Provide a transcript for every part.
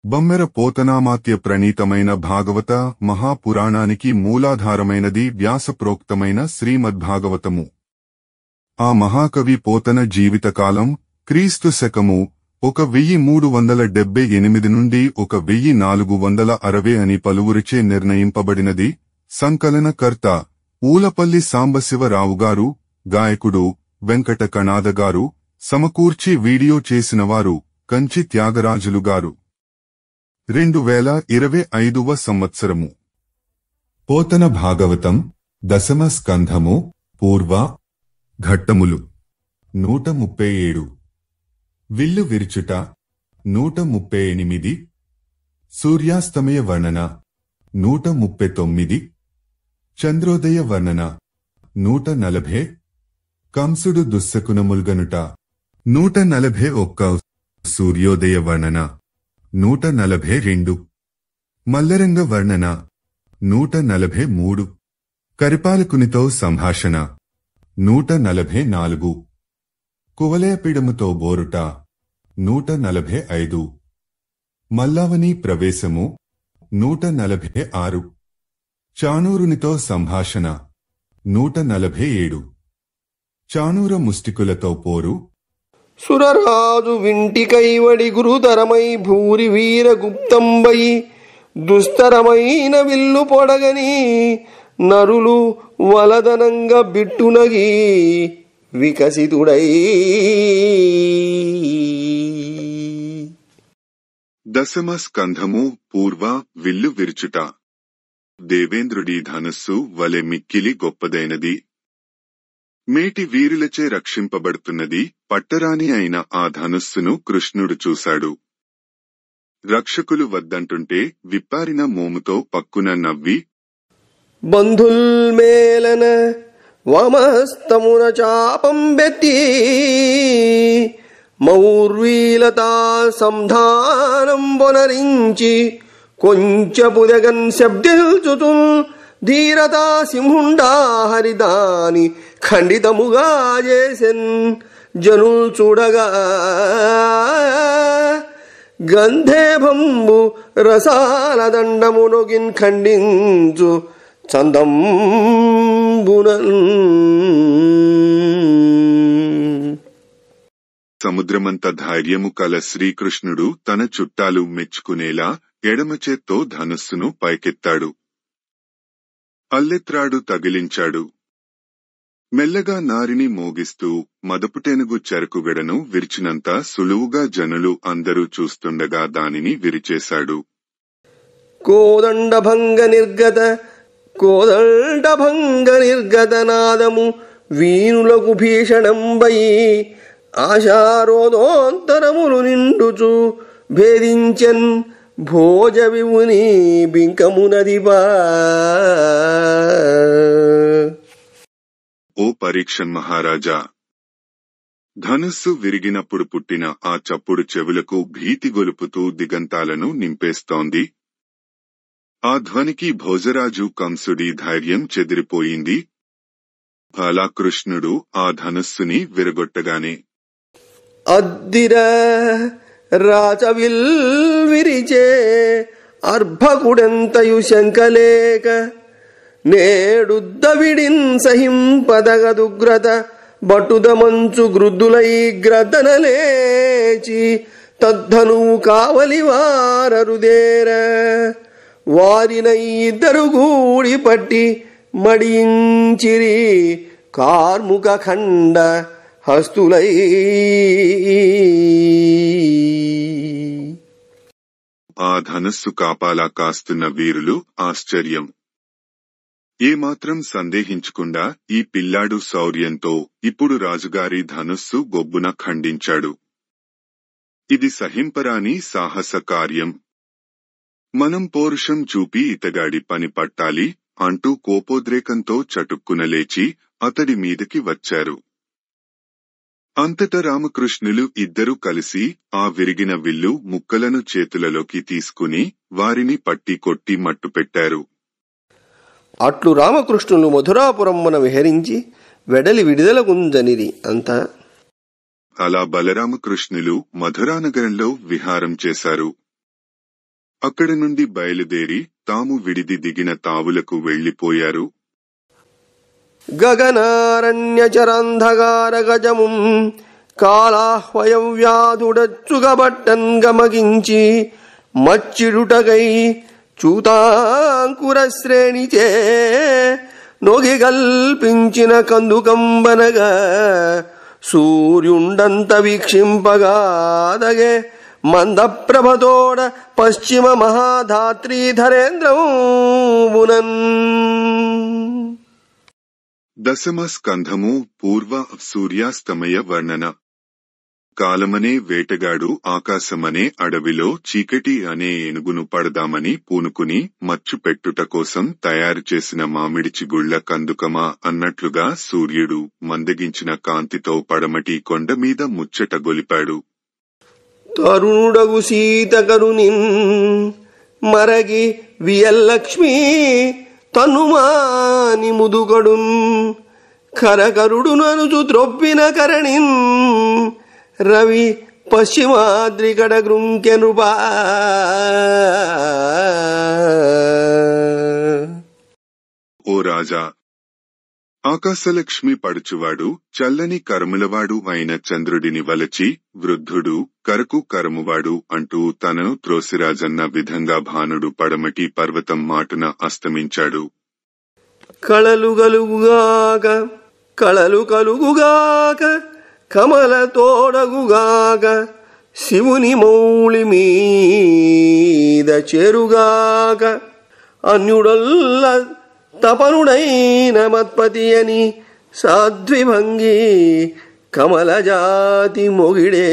బమ్మెర పోతనామాత్య ప్రణీతమైన భాగవత మహాపురాణానికి మూలాధారమైనది వ్యాసప్రోక్తమైన శ్రీమద్భాగవతము. ఆ మహాకవి పోతన జీవితకాలం క్రీస్తు శకము 1378 నుండి 1460 అని పలువురిచే నిర్ణయింపబడినది. సంకలనకర్త ఊలపల్లి సాంబశివరావుగారు, గాయకుడు వెంకట కణాదగారు, సమకూర్చి వీడియో చేసినవారు కంచి త్యాగరాజులుగారు. 2025వ సంవత్సరము. పోతన భాగవతం దశమ స్కంధము పూర్వ ఘట్టములు 137. విల్లు విరుచుట 138. సూర్యాస్తమయ వర్ణన 139. చంద్రోదయ వర్ణన 140. కంసుడు దుస్సకునముల్గనుట 141. సూర్యోదయ వర్ణన 142. మల్లరంగ వర్ణన 143. కరిపాలకునితో సంభాషణ 144. కువలయపీడముతో బోరుట 145. మల్లావని ప్రవేశము 146. చాణూరునితో సంభాషణ 147. చాణూర ముష్టికులతో పోరు. సురరాజు వింటి కైవడి గురుతరమై భూరి వీర గుప్తంబై దుస్తరమైన విల్లు పొడగని నరులు వలదనంగా బిట్టునగి వికసితుడై. దశమ స్కంధము పూర్వ విల్లు విరుచుట. దేవేంద్రుడి ధనుస్సు వలె మిక్కిలి గొప్పదైనది. మేటి వీరులచే రక్షింపబడుతున్నది. పట్టరాని అయిన ఆ ధనుస్సును కృష్ణుడు చూశాడు. రక్షకులు వద్దంటుంటే విప్పారిన మోముతో పక్కున నవ్వి, బంధుల్మేలన వామహస్తమున చాపం బెట్టి మౌర్వీలతా సంధానం బొనరించి కొంచెపుదగన్ శబ్దిల్చుతుల్ ధీరతా సింహుండా హరిదాని ఖండితముగా చేసెన్. జనుల్ చూడగా గంధేభంబు రసాల దండమునొగిన్ ఖండించు చందంబునన్. సముద్రమంత ధైర్యము కల శ్రీకృష్ణుడు తన చుట్టాలు మెచ్చుకునేలా ఎడమచేత్తో ధనుస్సును పైకెత్తాడు. అల్లెత్రాడు తగిలించాడు. మెల్లగా నారిని మోగిస్తూ మదపుటెనుగు చెరకుగడను విరిచినంత సులువుగా జనులు అందరూ చూస్తుండగా దానిని విరిచేశాడు. కోదండభంగ నిర్గత నాదము వీనులకు భీషణంబై ఆశారోదోంతరములు నిండుచు భేదించెన్ భోజ వివుని బింకమునదిబా. ఓ పరీక్షన్ మహారాజా, ధనుస్సు విరిగినప్పుడు పుట్టిన ఆ చప్పుడు చెవులకు భీతి గొలుపుతూ దిగంతాలను నింపేస్తోంది. ఆ ధ్వనికి భోజరాజు కంసుడి ధైర్యం చెదిరిపోయింది. అలా కృష్ణుడు ఆ ధనుస్సుని విరగొట్టగానే అద్దిర రాచవిల్ విరిచే అర్భకుడెంతయు శంకలేక నేడుద్దవిడిన్ సహింపదగదుగ్రత బటుద మంచు గృద్దులై గ్రద్దనలేచి తద్ధనువు కావలి వారరుదేర వారినై ఇద్దరు గూడి పట్టి మడించిరి కార్ముక ఖండ హస్తులై. ఆ ధనుస్సు కాపాలా కాస్తున్న వీరులు ఆశ్చర్యం. ఏమాత్రం సందేహించకుండా ఈ పిల్లాడు శౌర్యంతో ఇప్పుడు రాజుగారి ధనుస్సు గొబ్బున ఖండించాడు. ఇది సహింపరాని సాహస కార్యం. మనం పౌరుషం చూపి ఇతగాడి పని పట్టాలి అంటూ కోపోద్రేకంతో చటుక్కున లేచి అతడి మీదకి వచ్చారు. అంతట రామకృష్ణులు ఇద్దరూ కలిసి ఆ విరిగిన విల్లు ముక్కలను చేతులలోకి తీసుకుని వారిని పట్టి కొట్టి మట్టుపెట్టారు. అట్లు రామకృష్ణులు మధురాపురమున విహరించి వెడలి విడుదలగుంజనిది అంతా. అలా బలరామకృష్ణులు మధురానగరంలో విహారం చేశారు. అక్కడి నుండి బయలుదేరి తాము విడిది దిగిన తావులకు వెళ్లిపోయారు. గగనారణ్యచరంధగార గజముం కాలాహ్వయం వ్యాధుడచ్చుగబట్టన్ గమగించి మచ్చిడుటకై చూతాంకుర శ్రేణిచే నొగి కల్పించిన కందుకంబనగా సూర్యుండంత వీక్షింపగాదగే మందప్రభతోడ పశ్చిమ మహాధాత్రీధరేంద్రమునన్. దశమ స్కంధము పూర్వ సూర్యాస్తమయ వర్ణన. కాలమనే వేటగాడు ఆకాశమనే అడవిలో చీకటి అనే ఏనుగును పడదామని పూనుకుని మచ్చు పెట్టుట కోసం తయారు చేసిన మామిడి చిగుళ్ల కందుకమా అన్నట్లుగా సూర్యుడు మందగించిన కాంతితో పడమటి కొండమీద ముచ్చట గొలిపాడు. తరుణుడగు సీతకరునిన్ మరగి వియల్లక్ష్మి తనుమాని ముదుగడున్ కరకరుడుననుచు త్రొప్పిన కరణిన్ రవి పశ్చిమాద్రికడ గృంకెనుపా. ఓ రాజా, ఆకాశలక్ష్మి పడుచువాడు చల్లని కరములవాడు అయిన చంద్రుడిని వలచి వృద్ధుడు కరకు కరమువాడు అంటూ తనను త్రోసిరాజన్న విధంగా భానుడు పడమటి పర్వతం మాటున అస్తమించాడు. కళలు కలుగుగాక కమల తోడగుగాక శివుని మౌళి మీద చేరుగాక అన్యుడల్ల తపనుడైన మత్పతి అని సాధ్విభంగి కమలజాతి మొగిడే.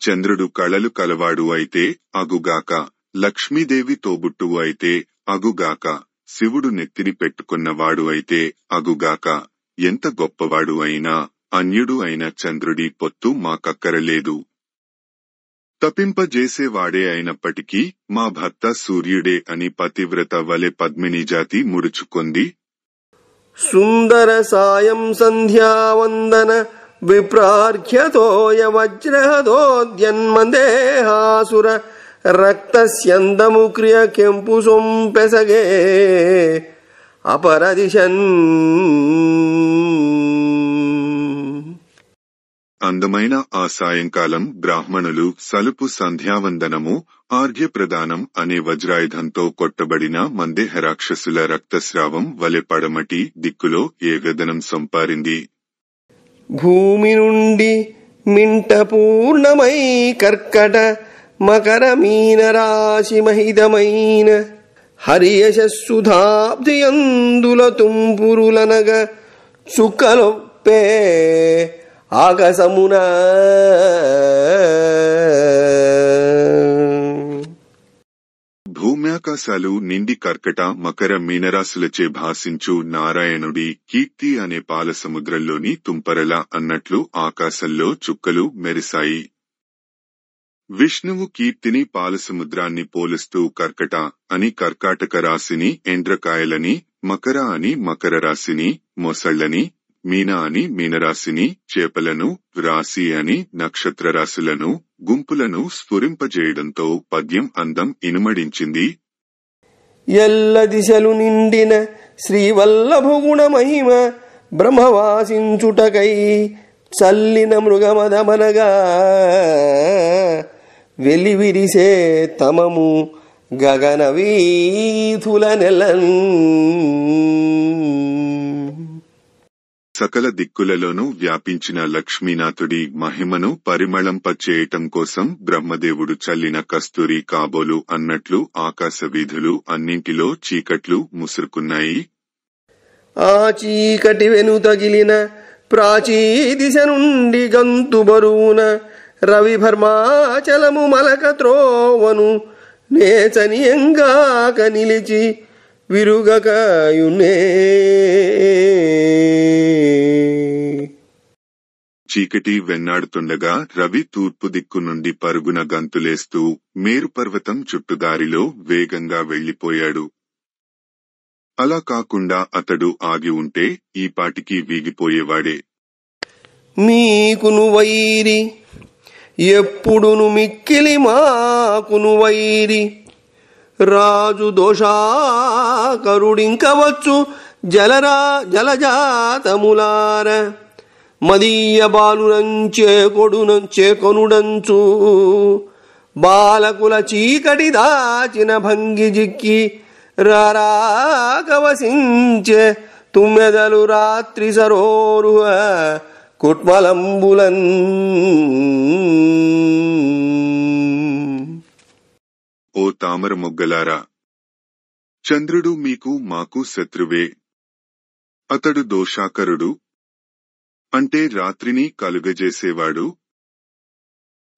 చంద్రుడు కళలు కలవాడు అయితే అగుగాక, లక్ష్మీదేవి తోబుట్టువు అయితే అగుగాక, శివుడు నెత్తిని పెట్టుకున్నవాడు అయితే అగుగాక, ఎంత గొప్పవాడు అయినా అన్యుడు అయిన చంద్రుడి పొత్తు మాకక్కరలేదు. తపింపజేసేవాడే అయినప్పటికీ మా భర్త సూర్యుడే అని పతివ్రత వలె పద్మిని జాతి ముడుచుకొంది. సుందర సాయం సంధ్యావందన విప్రార్ఘ్యతోయ వజ్రహదోద్యన్మందేహాసుర రక్తస్యందము క్రియ కెంపు సొంపెసగే అపరదిశన్. అందమైన ఆ సాయంకాలం బ్రాహ్మణులు సలుపు సంధ్యావందనము ఆర్ఘ్యప్రదానం అనే వజ్రాయుధంతో కొట్టబడిన మందేహ రాక్షసుల రక్తస్రావం వలె పడమటి దిక్కులో ఏగదనం సంపారింది. భూమి నుండి మింట పూర్ణమై కర్కట మకర మీన రాశి మహితమైన హరియశస్సుధాబ్దియందుల తుంపురులనగ చుక్కలొప్పే ఆకాశమున. భూమ్యాకాశాలు నిండి కర్కట మకర మీనరాశులచే భాసించు నారాయణుడి కీర్తి అనే పాల సముద్రంలోని తుంపరల అన్నట్లు ఆకాశంలో చుక్కలు మెరిశాయి. విష్ణువు కీర్తిని పాలసముద్రాన్ని పోలుస్తూ కర్కట అని కర్కాటక రాశిని, ఎండ్రకాయలని, మకర అని మకర రాశిని, మొసళ్లని, మీన అని మీనరాశిని, చేపలను, రాశి అని నక్షత్ర రాశులను, గుంపులను స్ఫురింపజేయడంతో పద్యం అందం ఇనుమడించింది. ఎల్ల దిశలు నిండిన శ్రీవల్లభగుణ మహిమ బ్రహ్మవాసించుటకై చల్లిన మృగమదమనగా వెలివిరిసే తమము గగన వీధుల నెలన్. సకల దిక్కులలోనూ వ్యాపించిన లక్ష్మీనాథుడి మహిమను పరిమళంపచేయటం కోసం బ్రహ్మదేవుడు చల్లిన కస్తూరి కాబోలు అన్నట్లు ఆకాశ వీధులు అన్నింటిలో చీకట్లు ముసురుకున్నాయి. ఆ చీకటి వెను తగిలిన ప్రాచీ దిశ నుండి గంతు బరువున రవిభర్మాచలము మలక త్రోవను నేచనియంగాక నిలిచి విరుగకయునే. చీకటి వెన్నాడుతుండగా రవి తూర్పు దిక్కు నుండి పరుగున గంతులేస్తూ మేరుపర్వతం చుట్టుదారిలో వేగంగా వెళ్లిపోయాడు. అలా కాకుండా అతడు ఆగి ఉంటే ఈపాటికి వీగిపోయేవాడే. మీకును వైరి ఎప్పుడును మిక్కిలి మాకును వైరి రాజు దోషాకరుడింకవచ్చు జలజాతములార మదీయ బాలునంచేకొనుడంచు బాలకుల చీకటి దాచిన భంగి జిక్కి రారాకవసించే తుమ్మెదలు రాత్రి సరోరుహ కుట్మలంబులన్. ఓ తామర మొగ్గలారా, చంద్రుడు మీకు మాకు శత్రువే. అతడు దోషాకరుడు అంటే రాత్రిని కలుగజేసేవాడు.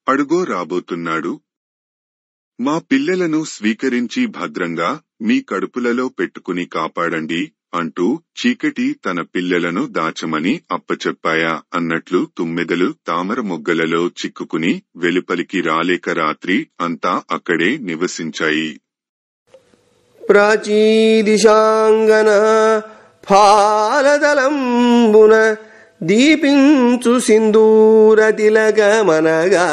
అడుగో రాబోతున్నాడు. మా పిల్లలను స్వీకరించి భద్రంగా మీ కడుపులలో పెట్టుకుని కాపాడండి అంటూ చీకటి తన పిల్లలను దాచమని అప్పచెప్పాయా అన్నట్లు తుమ్మెదలు తామర మొగ్గలలో చిక్కుకుని వెలుపలికి రాలేక రాత్రి అంతా అక్కడే నివసించాయి. ప్రాచీదిశాంగన ఫాలదలంబున దీపించు సింధూర తిలకమనగా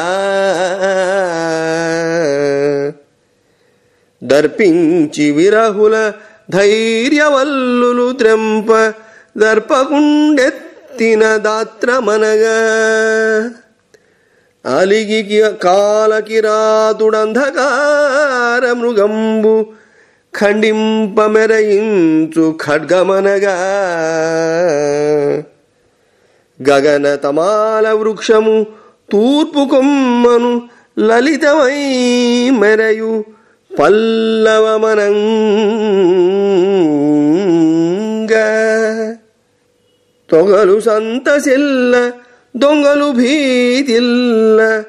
దర్పించి విరహుల ధైర్యవల్లులు త్రెంప దర్పకుండెత్తిన దాత్రమనగా అలిగి కాలకిరాతుడంధకార మృగంబు ఖండింప మెరయించు ఖడ్గమనగా గగన తమాల వృక్షము తూర్పు కొమ్మను లలితమై మెరయు పల్లవమనంగా తొగలు సంతసిల్ల దొంగలు భీతిల్ల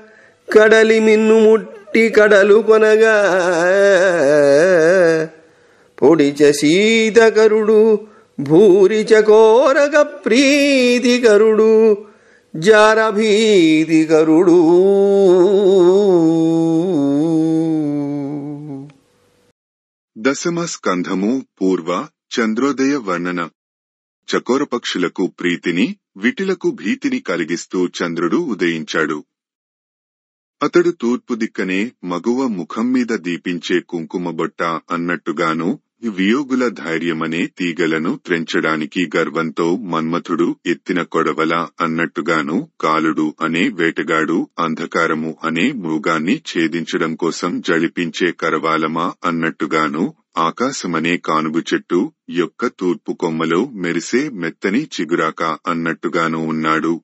కడలి మిన్ను ముట్టి కడలు కొనగా పొడిచ శీతకరుడు భూరిచ కోరక ప్రీతికరుడు జారభీతికరుడు. దశమ స్కంధము పూర్వ చంద్రోదయ వర్ణన. చకోర పక్షులకు ప్రీతిని విటిలకు భీతిని కలిగిస్తూ చంద్రుడు ఉదయించాడు. అతడు తూర్పు దిక్కనే మగువ ముఖం మీద దీపించే కుంకుమబొట్ట అన్నట్టుగాను వియోగుల ధైర్యమనే తీగలను త్రెంచడానికి గర్వంతో మన్మథుడు ఎత్తిన కొడవల అన్నట్టుగాను కాలుడు అనే వేటగాడు అంధకారము అనే మృగాన్ని ఛేదించడం కోసం జళిపించే కరవాలమా అన్నట్టుగాను ఆకాశమనే కానుగు చెట్టు యొక్క తూర్పు కొమ్మలో మెరిసే మెత్తని చిగురాక అన్నట్టుగాను ఉన్నాడు.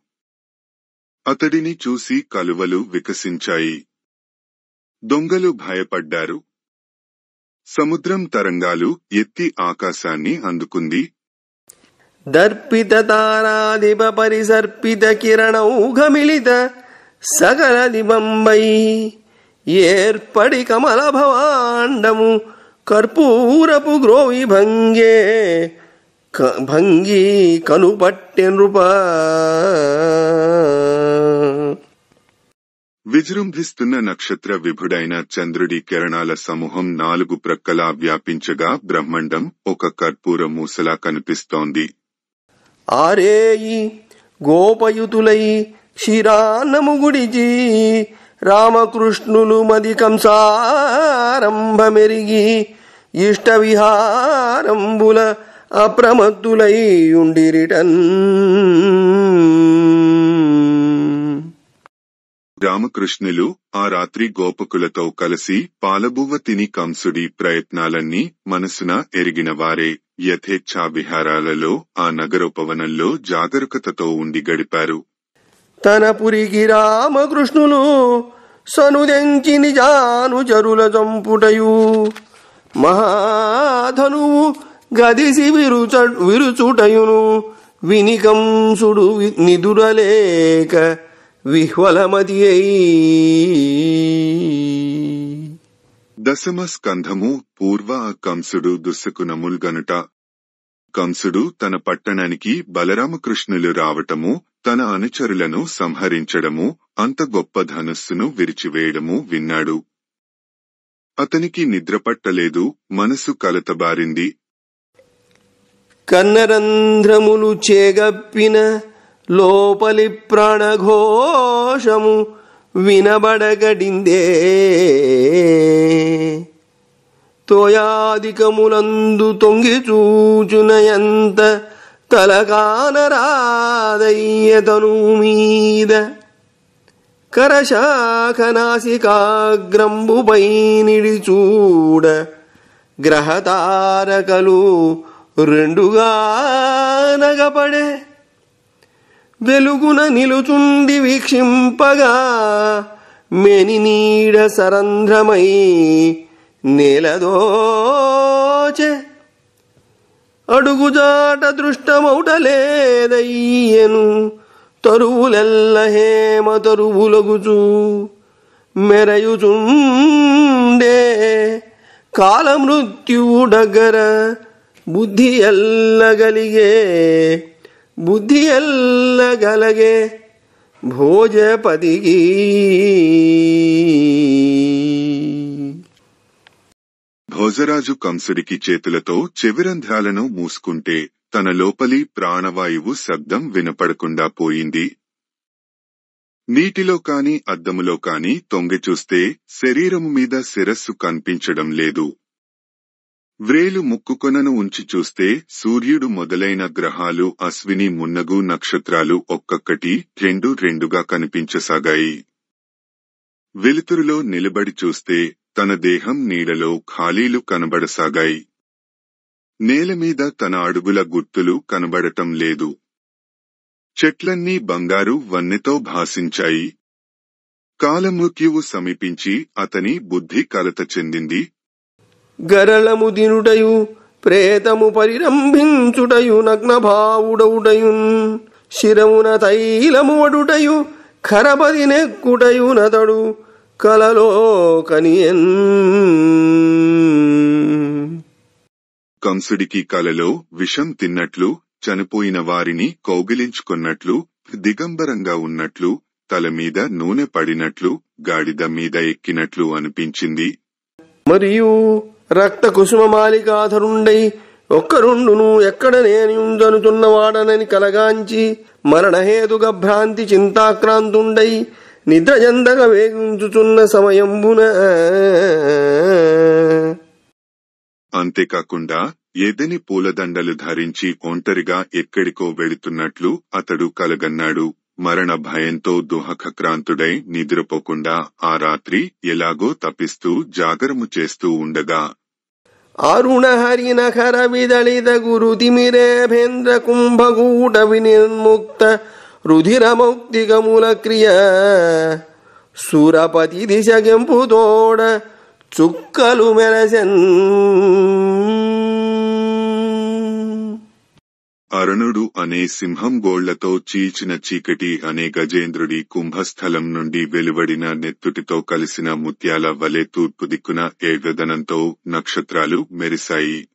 అతడిని చూసి కలువలు వికసించాయి. దొంగలు భయపడ్డారు. సముద్రం తరంగాలు ఎత్తి ఆకాశాన్ని అందుకుంది. దర్పిత తారాదిప పరిసర్పిత కిరణౌఘమిళిత సకల దిబంబై ఏర్పడి కమల భవాండము కర్పూరపు గ్రోవి భంగి కనుపట్టె నృప. విజృంభిస్తున్న నక్షత్ర విభుడైన చంద్రుడి కిరణాల సమూహం నాలుగు ప్రక్కలా వ్యాపించగా బ్రహ్మాండం ఒక కర్పూర మూసలా కనిపిస్తోంది. ఆరేయి గోపయుతులై క్షీరాన్నము గుడిచి రామకృష్ణులు మది కంసారంభమెరిగి ఇష్ట విహారంబుల అప్రమత్తులై ఉండిరిటన్. రామకృష్ణులు ఆ రాత్రి గోపకులతో కలిసి పాలబువ్వ తిని కంసుడి ప్రయత్నాలన్నీ మనసున ఎరిగిన వారే యథేచ్ఛా విహారాలలో ఆ నగరోపవనంలో జాగరూకతతో ఉండి గడిపారు. తన పురికి రామకృష్ణులు సనుదెంచి నిజానుచరుల చంపుటయు మహాధనువు గదిసి విరుచుటయును విని కంసుడు నిదురలేక విహ్వలమతి అయి. దశమ స్కంధము పూర్వ కంసుడు దుస్సకునముల్గనుట. కంసుడు తన పట్టణానికి బలరామకృష్ణులు రావటము, తన అనుచరులను సంహరించడము, అంత గొప్ప ధనుస్సును విరిచివేయడము విన్నాడు. అతనికి నిద్రపట్టలేదు, మనసు కలతబారింది. కన్నరంధ్రములు చేగప్పిన లోపలి ప్రాణఘోషము వినబడగడిందే. తోయాదికములందు తొంగి చూచునయంత తలకానరాదయ్యతను మీద కరశాఖనాసికాగ్రంబుపై నిడిచూడ గ్రహతారకలు రెండుగా నగపడే. వెలుగున నిలుచుండి వీక్షింపగా మెని నీడ సరంధ్రమై నేలదోచే. అడుగుజాట దృష్టమౌటలేదయ్యను తరువులెల్ల హేమ తరువులగుచూ మెరయుచుండే. కాలమృత్యువు దగ్గర బుద్ధి ఎల్లగలిగే భోజపతికి. భోజరాజు కంసుడికి చేతులతో చెవిరంధ్రాలను మూసుకుంటే తన లోపలి ప్రాణవాయువు శబ్దం వినపడకుండా పోయింది. నీటిలో కాని అద్దములో కాని తొంగి చూస్తే శరీరము మీద శిరస్సు కనిపించడం లేదు. వ్రేలు ముక్కుకొనను ఉంచి చూస్తే సూర్యుడు మొదలైన గ్రహాలు అశ్విని మున్నగు నక్షత్రాలు ఒక్కొక్కటి రెండు రెండుగా కనిపించసాగాయి. వెలుతురులో నిలబడి చూస్తే తన దేహం నీడలో ఖాళీలు కనబడసాగాయి. నేలమీద తన అడుగుల గుర్తులు కనబడటం లేదు. చెట్లన్నీ బంగారు వన్నెతో భాసించాయి. కాలమృత్యువు సమీపించి అతని బుద్ధి కలత చెందింది. గరళము దినుటయు ప్రేతము పరిరంభించుటయు నగ్నభావుడవుటయున్ శిరమున తైలము వడుటయు ఖరపది నెక్కుటయు నతడు కలలో కనియన్. కంసుడికి కలలో విషం తిన్నట్లు, చనిపోయిన వారిని కౌగిలించుకున్నట్లు, దిగంబరంగా ఉన్నట్లు, తలమీద నూనె పడినట్లు, గాడిద మీద ఎక్కినట్లు అనిపించింది. మరియు రక్త కుసుమమాలికాధరుండై ఒక్కరుండును ఎక్కడ నేనుందనుతున్నవాడనని కలగాంచి మరణహేతుగ భ్రాంతి చింతాక్రాంతుండై నిద్రజందగ వేగించుచున్న సమయంబున. అంతేకాకుండా ఎదని పూలదండలు ధరించి ఒంటరిగా ఎక్కడికో వెళుతున్నట్లు అతడు కలగన్నాడు. మరణ భయంతో దుఃఖక్రాంతుడై నిద్రపోకుండా ఆ రాత్రి ఎలాగో తపిస్తూ జాగరము చేస్తూ ఉండగా అరుణ హరినఖర విదళిత గురుతిమిరేభేంద్ర కుంభకూట వినిర్ముక్త రుధిరమౌక్తికముల క్రియ సురపతి దిశ గెంపుతోడ చుక్కలు మెరసెన్. అరుణుడు అనే సింహం గోళ్లతో చీల్చిన చీకటి అనే గజేంద్రుడి కుంభస్థలం నుండి వెలువడిన నెత్తుటితో కలిసిన ముత్యాల వలె తూర్పు దిక్కున ఏగదనంతో నక్షత్రాలు మెరిశాయి.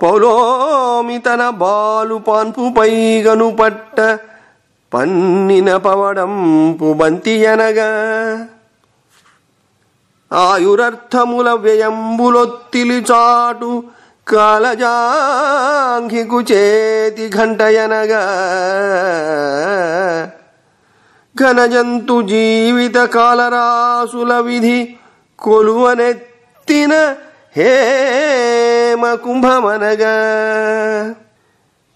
పౌలోమి తన బాలు పాన్పుపై గను పట్ట పన్నిన పవడంపు బంతియనగా ఆయురర్థముల వ్యయంబులొత్తిలి చాటు కాలజాంఘికు చేతి ఘంటయనగా ఘనజంతు జీవిత కాలరాసుల విధి కొలువనెత్తిన హేమ కుంభమనగా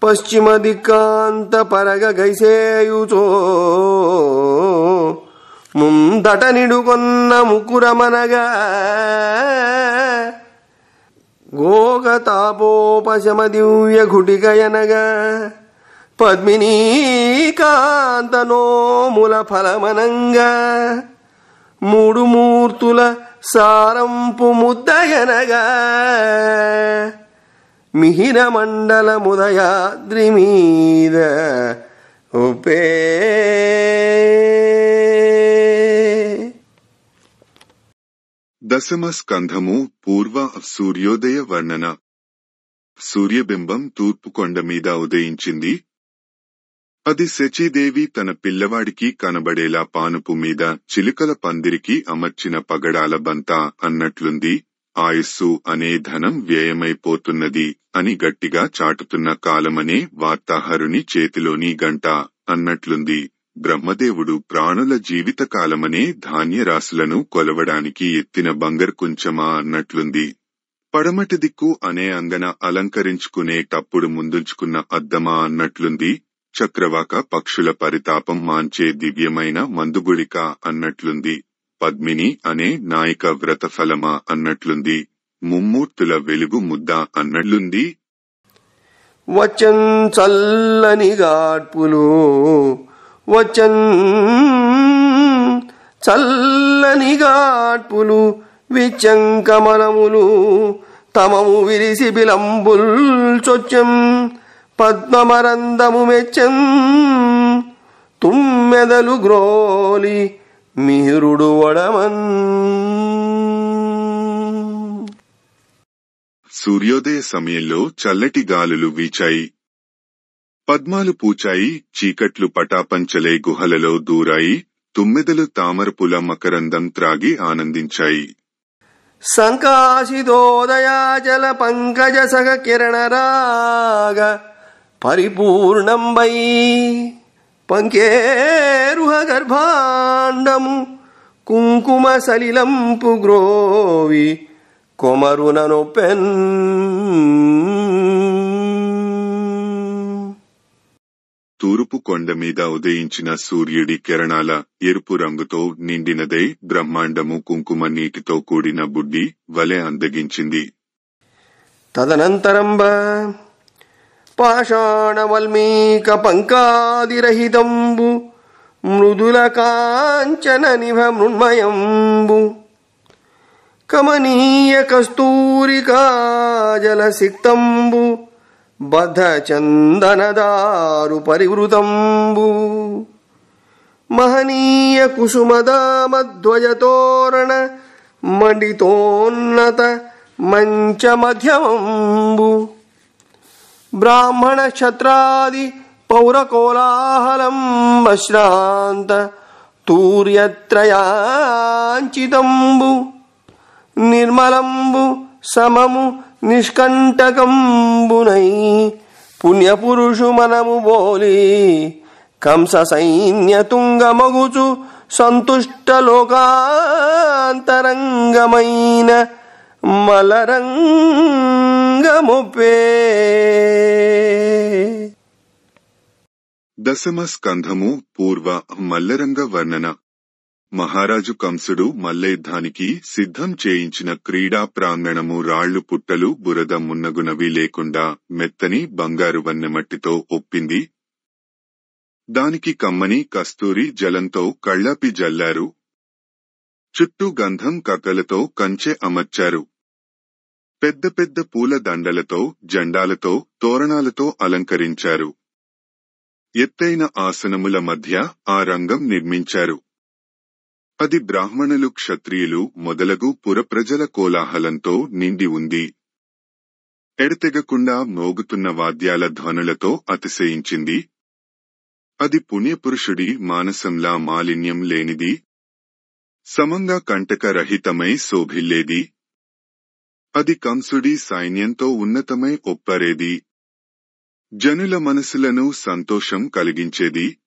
పశ్చిమ దిక్కాంత పరగ గైసేయుతో ముందట నిడుకొన్న ముకురమనగా గోగతాపోపశమ దివ్య ఘుటికయనగా పద్మినీకాంత నోముల ఫలమనంగా మూడు మూర్తుల సారంపు ముద్దయనగా మిహిర మండల ముదయాద్రి మీద ఉపే. దశమ స్కంధము పూర్వ సూర్యోదయ వర్ణన. సూర్యబింబం తూర్పు కొండ మీద ఉదయించింది. అది శచీదేవి తన పిల్లవాడికి కనబడేలా పానుపు మీద చిలుకల పందిరికి అమర్చిన పగడాల బంత అన్నట్లుంది. ఆయుస్సు అనే ధనం వ్యయమైపోతున్నది అని గట్టిగా చాటుతున్న కాలమనే వార్తాహరుని చేతిలోని గంట అన్నట్లుంది. బ్రహ్మదేవుడు ప్రాణుల జీవితకాలమనే ధాన్యరాశులను కొలవడానికి ఎత్తిన బంగారు కుంచమా అన్నట్లుంది. పడమటి దిక్కు అనే అంగన అలంకరించుకునేటప్పుడు ముందుంచుకున్న అద్దమా అన్నట్లుంది. చక్రవాక పక్షుల పరితాపం మాంచే దివ్యమైన మందుగుళిక అన్నట్లుంది. పద్మిని అనే నాయిక వ్రతఫలమా అన్నట్లుంది. ముమ్మూర్తుల వెలుగు ముద్ద అన్నట్లుంది. వచ్చన్ చల్లని గాడ్పులు వచ్చన్ చల్లని గాడ్పులు విచ్చంకమలములు తమము విరిసి బిలంబుల్ చొచ్చం పద్మమరందము మెచ్చం తుమ్మెదలు గ్రోలి మీరుడు వడమన్. సూర్యోదయ సమయంలో చల్లటి గాలులు వీచాయి. పద్మాలు పూచాయి. చీకట్లు పటాపంచలై గుహలలో దూరాయి. తుమ్మెదలు తామరపుల మకరందం త్రాగి ఆనందించాయి. సంకాశితోదయాచల పంకజ సగ కిరణరాగ పరిపూర్ణంబై పంకేరుహ గర్భాండము కుంకుమ సలిలంపు గ్రోవి కొమరుననొప్పెన్. తూర్పు కొండ మీద ఉదయించిన సూర్యుడి కిరణాల ఎరుపు రంగుతో నిండినదై బ్రహ్మాండము కుంకుమ నీటితో కూడిన బుడ్డి వలె అందగించింది. తదనంతరంబ పాషాణవల్మీక పంకాదిరహితంబు మృదుల కాంచన నిభ మృణ్మయంబు కమనీయ కస్తూరికాజల సిక్తంబు బద్ధ చందనదారు పరివృతంబు మహనీయ కుసుమదామధ్వజతోరణ మండితోన్నత మంచ మధ్యమంబు బ్రాహ్మణ క్షత్రాది పౌరకోలాహలం శ్రాంత తూర్యత్రయాంచితంబు నిర్మలంబు సమము నిష్కంటకంబునై పుణ్యపురుషు మనము బోలి కంస సైన్యతుంగమగుచు సంతుష్ట లోకాంతరంగమైన మలరంగముపే. దశమ స్కంధము పూర్వ మల్లరంగ వర్ణన. మహారాజు కంసుడు మల్లయుద్ధానికి సిద్ధం చేయించిన క్రీడా ప్రాంగణము రాళ్లు పుట్టలు బురద మున్నగునవి లేకుండా మెత్తని బంగారు వన్నెమట్టితో ఒప్పింది. దానికి కమ్మని కస్తూరి జలంతో కళ్ళాపి జల్లారు. చుట్టూ గంధం కక్కలతో కంచె అమర్చారు. పెద్ద పెద్ద పూల దండలతో జెండాలతో తోరణాలతో అలంకరించారు. ఎత్తైన ఆసనముల మధ్య ఆ రంగం నిర్మించారు. అది బ్రాహ్మణులు క్షత్రియులు మొదలగు పురప్రజల కోలాహలంతో నిండి ఉంది. ఎడతెగకుండా మోగుతున్న వాద్యాల ధ్వనులతో అతిశయించింది. అది పుణ్యపురుషుడి మానసంలా మాలిన్యం లేనిది. సమంగా కంటకరహితమై శోభిల్లేది. అది కంసుడి సైన్యంతో ఉన్నతమై ఒప్పరేది. జనుల మనసులను సంతోషం కలిగించేది.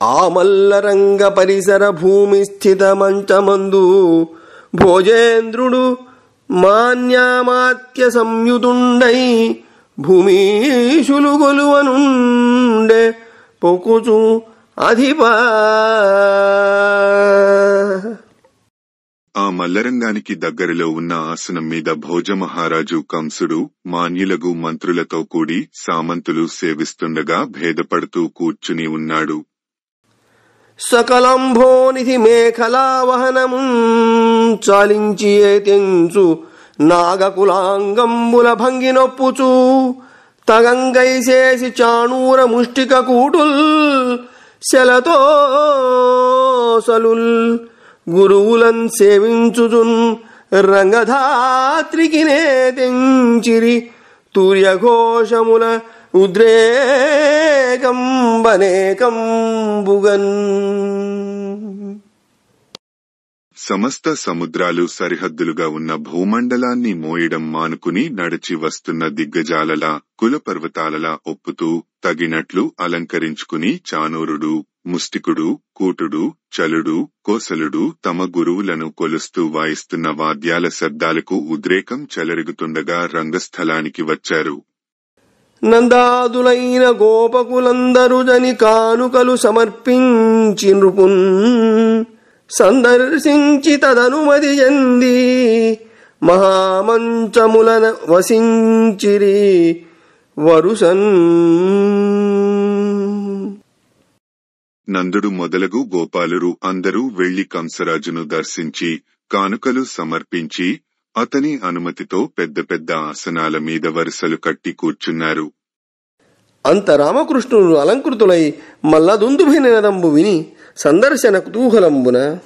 ఆ మల్లరంగ పరిసర భూమి స్థిత మంచమందు భోజేంద్రుడు మాన్యామాత్య సంయుతుండై భూమీషులు గొలువనుండే పొకుచు అధిపా. ఆ మల్లరంగానికి దగ్గరలో ఉన్న ఆసనం మీద భోజమహారాజు కంసుడు మాన్యులగు మంత్రులతో కూడి సామంతులు సేవిస్తుండగా భేదపడుతూ కూర్చుని ఉన్నాడు. సకలంభోనిధి మేఖలావహనము చాలించి ఏతెంచు నాగకులాంగంబుల భంగినొప్పుచూ తగంగైసేసి చాణూర ముష్టిక కూటుల్ శలతో సలుల్ గురువులన్ సేవించుచున్ రంగధాత్రికినే తెంచిరి తూర్యఘోషముల ఉద్రేకంబనేకంబుగన్. సమస్త సముద్రాలు సరిహద్దులుగా ఉన్న భూమండలాన్ని మోయడం మానుకుని నడిచి వస్తున్న దిగ్గజాలలా కులపర్వతాలలా ఒప్పుతూ తగినట్లు అలంకరించుకుని చానూరుడు, ముష్టికుడు, కూటుడు, చలుడు, కోసలుడు తమ గురువులను కొలుస్తూ వాయిస్తున్న వాద్యాల శబ్దాలకు ఉద్రేకం చెలరుగుతుండగా రంగస్థలానికి వచ్చారు. నందాదులైన గోపకులందరూ జని కానుకలు సమర్పించి నృపున్ సందర్శించి తదనుమతి చెంది మహామంచములన వసించిరి వరుసన్. నందుడు మొదలగు గోపాలురు అందరూ వెళ్లి కంసరాజును దర్శించి కానుకలు సమర్పించి అతని అనుమతితో పెద్ద పెద్ద ఆసనాల మీద వరుసలు కట్టి కూర్చున్నారు. అంత రామకృష్ణులు అలంకృతులై మల్లదుందుభి నినదంబు విని సందర్శన కుతూహలంబున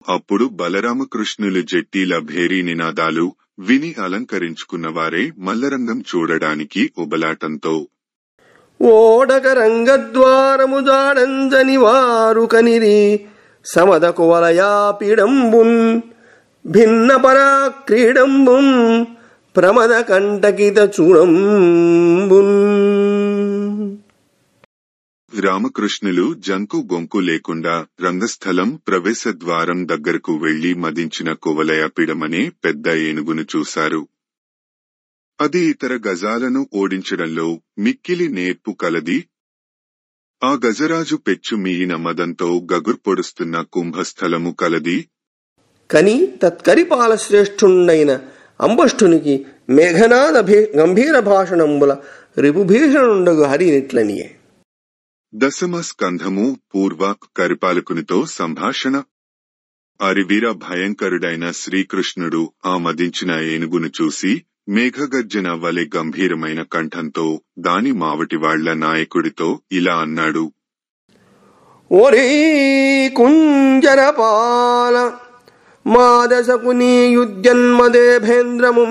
అప్పుడు బలరామకృష్ణులు జట్టీల భేరీ నినాదాలు విని అలంకరించుకున్నవారే మల్లరంగం చూడడానికి ఉబలాటంతో ఓడక రంగద్వారము జాడంజని వారు కనిరి సమదకు వలయాపీడంబున్ భిన్న పరాక్రీడంబున్ ప్రమద కంటకిత చూడంబున్. రామకృష్ణులు జంకు గొంకు లేకుండా రంగస్థలం ప్రవేశద్వారం దగ్గరకు వెళ్లి మదించిన కువలయపీడమనే పెద్ద ఏనుగును చూశారు. అది ఇతర గజాలను ఓడించడంలో మిక్కిలి నేర్పు కలది. ఆ గజరాజు పెచ్చు మీయిన మదంతో గగుర్పొడుస్తున్న కుంభస్థలము కలది. కని తత్కరిపాల శ్రేష్ఠుండైన అంబష్ఠునికి మేఘనాద గంభీర భాషణంబుల రిపుభీషణుండగు హరినిట్లనియే. దశమ స్కంధము పూర్వ కరిపాలకునితో సంభాషణ. అరివీర భయంకరుడైన శ్రీకృష్ణుడు ఆ మదించిన ఏనుగును చూసి మేఘగర్జన వలె గంభీరమైన కంఠంతో దాని మావటివాళ్ల నాయకుడితో ఇలా అన్నాడు. ఓరీ కుంజరపాల మాదశకు నీ యుద్ధన్మదేభేంద్రము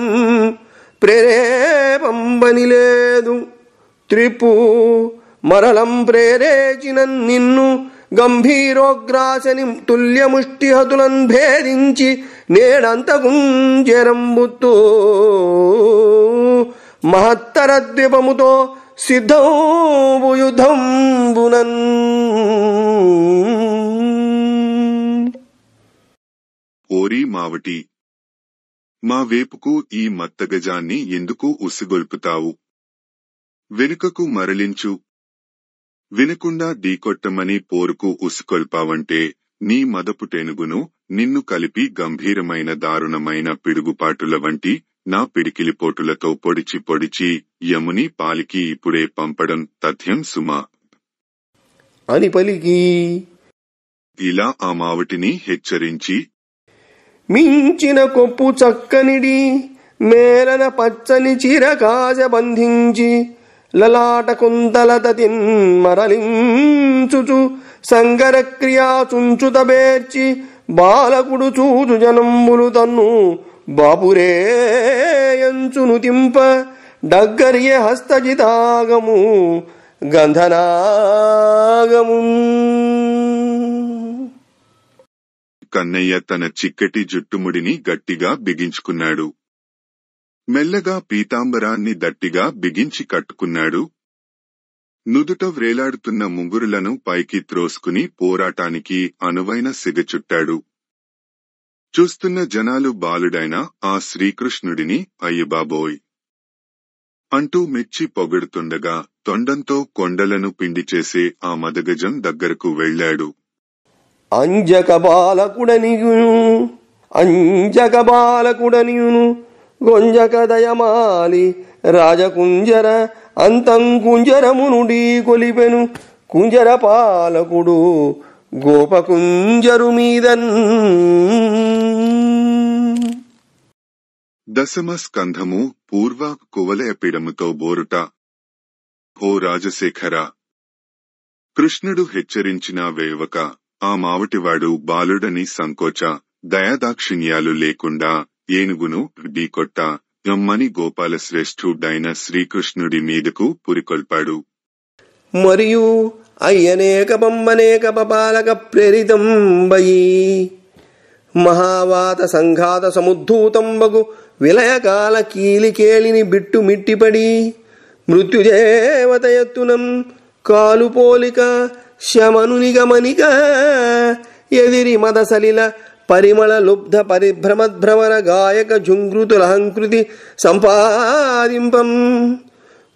ప్రేరేపంబని లేదు. త్రిపు మరలం ప్రేరేచిన నిన్ను గంభీరోగ్రాసని తుల్యముష్టిహతులను భేదించి నేడంతకుంజరంబుతూ మహత్తర ద్వీపముతో సిద్ధంబు యుద్ధంబునన్. ఓరీ మావటి, మా వేపుకు ఈ మత్తగజాన్ని ఎందుకు ఉసిగొల్పుతావు? వెనుకకు మరలించు. వినకుండా ఢీకొట్టమని పోరుకు ఉసికొల్పావంటే నీ మదపుటేనుగును నిన్ను కలిపి గంభీరమైన దారుణమైన పిడుగుపాటుల వంటి నా పిడికిలిపోటులతో పొడిచి పొడిచి యముని పాలికి ఇప్పుడే పంపడం తథ్యం సుమా అని పలికి ఇలా ఆ మావటిని హెచ్చరించి మించిన కొప్పు చక్కనిడి మేలన పచ్చని చిరకాజ బంధించి లలాట కుంతలతతిన్ మరలించుచు సంగర క్రియా చుంచుత బేర్చి బాలకుడు చూచు జనంబులు తన్ను బాపురేయంచును తింప డగ్గర్య హస్తజితాగము గంధనాగము. కన్నయ్య తన చిక్కటి జుట్టుముడిని గట్టిగా బిగించుకున్నాడు. మెల్లగా పీతాంబరాన్ని దట్టిగా బిగించి కట్టుకున్నాడు. నుదుట వ్రేలాడుతున్న ముంగురులను పైకి త్రోసుకుని పోరాటానికి అనువైన సిగచుట్టాడు. చూస్తున్న జనాలు బాలుడైన ఆ శ్రీకృష్ణుడిని అయ్యబాబోయ్ అంటూ మెచ్చి పొగడుతుండగా తొండంతో కొండలను పిండి చేసే ఆ మదగజం దగ్గరకు వెళ్లాడు. అంజక బాలకుడనియును గొంజక దయమాలి రాజకుంజర అంతం కుంజరమునుడి కొలిపెను కుంజర పాలకుడు గోపకుంజరు మీదన్. దశమ స్కంధము పూర్వ కువలయపీడముతో బోరుట. ఓ రాజశేఖర, కృష్ణుడు హెచ్చరించిన వేవక ఆ మావటివాడు బాలుడని సంకోచ దయాదాక్షిణ్యాలు లేకుండా ఏనుగును ఢీకొట్ట యమ్మని గోపాలశ్రేష్ఠుడైన శ్రీకృష్ణుడి మీదకు పురికొల్పాడు. మరియు అయ్యనేక పంబనేక పాలక ప్రేరితం బయి మహావాత సంఘాత సముద్ధూతంబగు విలయకాల కీలికేళిని బిట్టు మిట్టిపడి మృత్యుదేవత ఎత్తునం కాలు పోలిక శమనుని గమనిక ఎదిరి మదసలిల పరిమళ లుబ్ధ పరిభ్రమద్భ్రమర గాయక జుంగృతులహంకృతి సంపాదింపం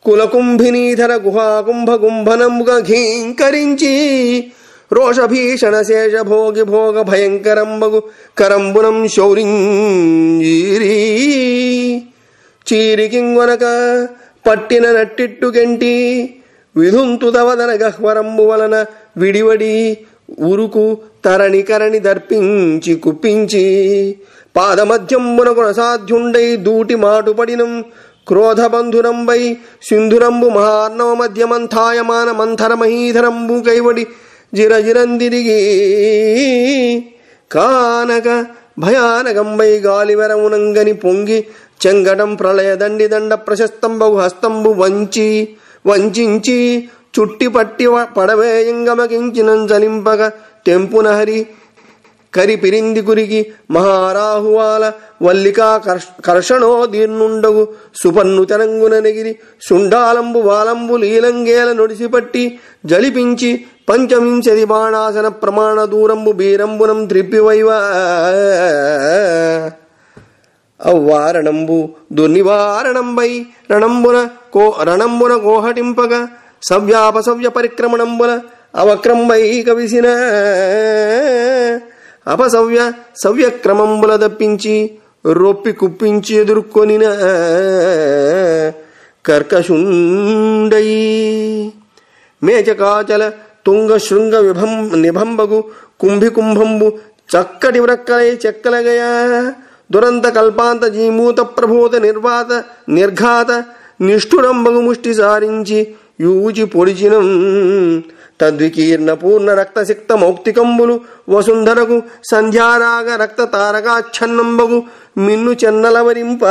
కులకుంభినీధర గుహాకుంభ గుంభనముగ ఘీంకరించి రోషభీషణ శేష భోగి భోగ భయంకరంబగు కరంబునం శౌరింజీరి చీరికింగొనక పట్టిన నట్టిట్టు గెంటి విధుంతుదవదన గహ్వరంబు వలన విడివడి ఉరుకు తరణి కరణి దర్పించి కుప్పించి పాదమధ్యంబున కొనసాధ్యుండై దూటి మాటుపడినం క్రోధబంధురంబై సింధురంబు మహార్ణవ మధ్యమంథాయమాన మంథర మహీధరంబు కైవడి జిరజిరందిరిగి కానక భయానకంబై గాలివరమునంగని పొంగి చెంగటం ప్రళయ దండి దండ ప్రశస్తంబగు హస్తంబు వంచించి చుట్టి పట్టి పడవేయంగమకించినం జలింపగ తెంపున హరి కరిపిరింది కురికి మహారాహువాల వల్లికా కర్షణో దీర్నుండగు సుపన్ను తెరంగున నెగిరి సుండాలంబు వాలంబు లీలంగేల నొడిసిపట్టి జలిపించి పంచమించది బాణాసన ప్రమాణ దూరంబు బీరంబునం త్రిప్పివైవ అవ్వారణంబు దుర్నివారణంబై రణంబున కోహటింపగ సవ్యాపసవ్య పరిక్రమణంబుల అవక్రంబై కవిసిన అపసవ్య సవ్యక్రమంబుల దప్పించి రొప్పి కుప్పించి ఎదుర్కొనిన కర్కశుండై మేచకాచల తుంగ శృంగ నిభంబగు కుంభికుంభంబు చక్కటి వ్రక్కలై చెక్కలగయా దురంత కల్పాంత జీమూత ప్రభూత నిర్వాత నిర్ఘాత నిష్ఠురంబగు ముష్టి సారించి యూచి పొడిచినం తద్వికీర్ణ పూర్ణ రక్తసిక్త మౌక్తికంబులు వసుంధరకు సంధ్యారాగ రక్త తారకాచ్ఛన్నంబగు మిన్ను చెన్నలవరింప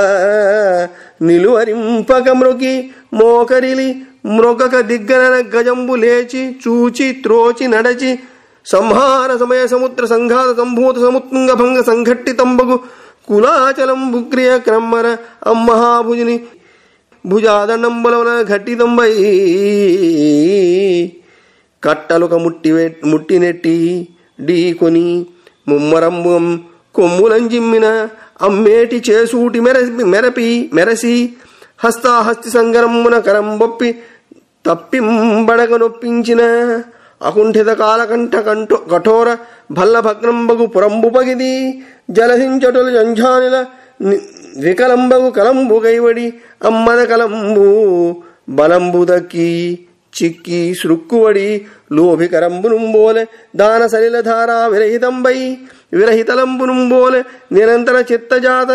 నిలువరింపక మ్రొకి మోకరిలి మ్రొకక దిగ్గన గజంబు లేచి చూచి త్రోచి నడచి సంహార సమయ సముద్ర సంఘాత సంభూత సముత్తుంగ భంగ సంఘట్టితంబగు కులాచలంబు క్రియ క్రమ్మర అమ్మహాభుజిని భుజాదండంబులవన ఘట్టితంబై కట్టలుక ముట్టినెట్టి ఢీకొని ముమ్మరంబం కొమ్ములంజిమ్మిన అమ్మేటి చేసుటి మెరసి హస్తాహస్తి సంగరమ్మున కరంబొప్పి తప్పింబడగ నొప్పించిన అకుంఠిత కాలకంఠ కఠోర భల్ల భగ్నంబగు పురంబు పగిది జలసించటుల జంఝానిల వికలంబగు కలంబు గైవడి అమ్మద కలంబు బలంబు దక్కి చిక్కి సృక్కువడి లోభికరంబునుంబోలె దాన సలిలధారా విరహితలంబునుంబోలె నిరంతర చిత్తజాత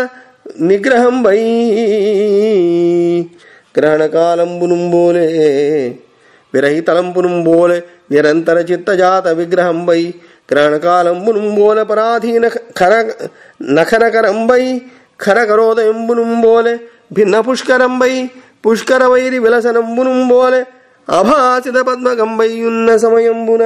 నిగ్రహంబై గ్రహణకాలంబునుంబోలే విరహితలంబునుంబోలె నిరంతర చిత్తజాత విగ్రహంబై గ్రహణకాలంబునుంబోలె పరాధీన నఖనకరంబై ఖరకరోదయంబునుంబోలె భిన్న పుష్కరంబై పుష్కర వైరి విలసనంబునుంబోలె అభాసిత పద్మకంబయ్యున్న సమయంబున.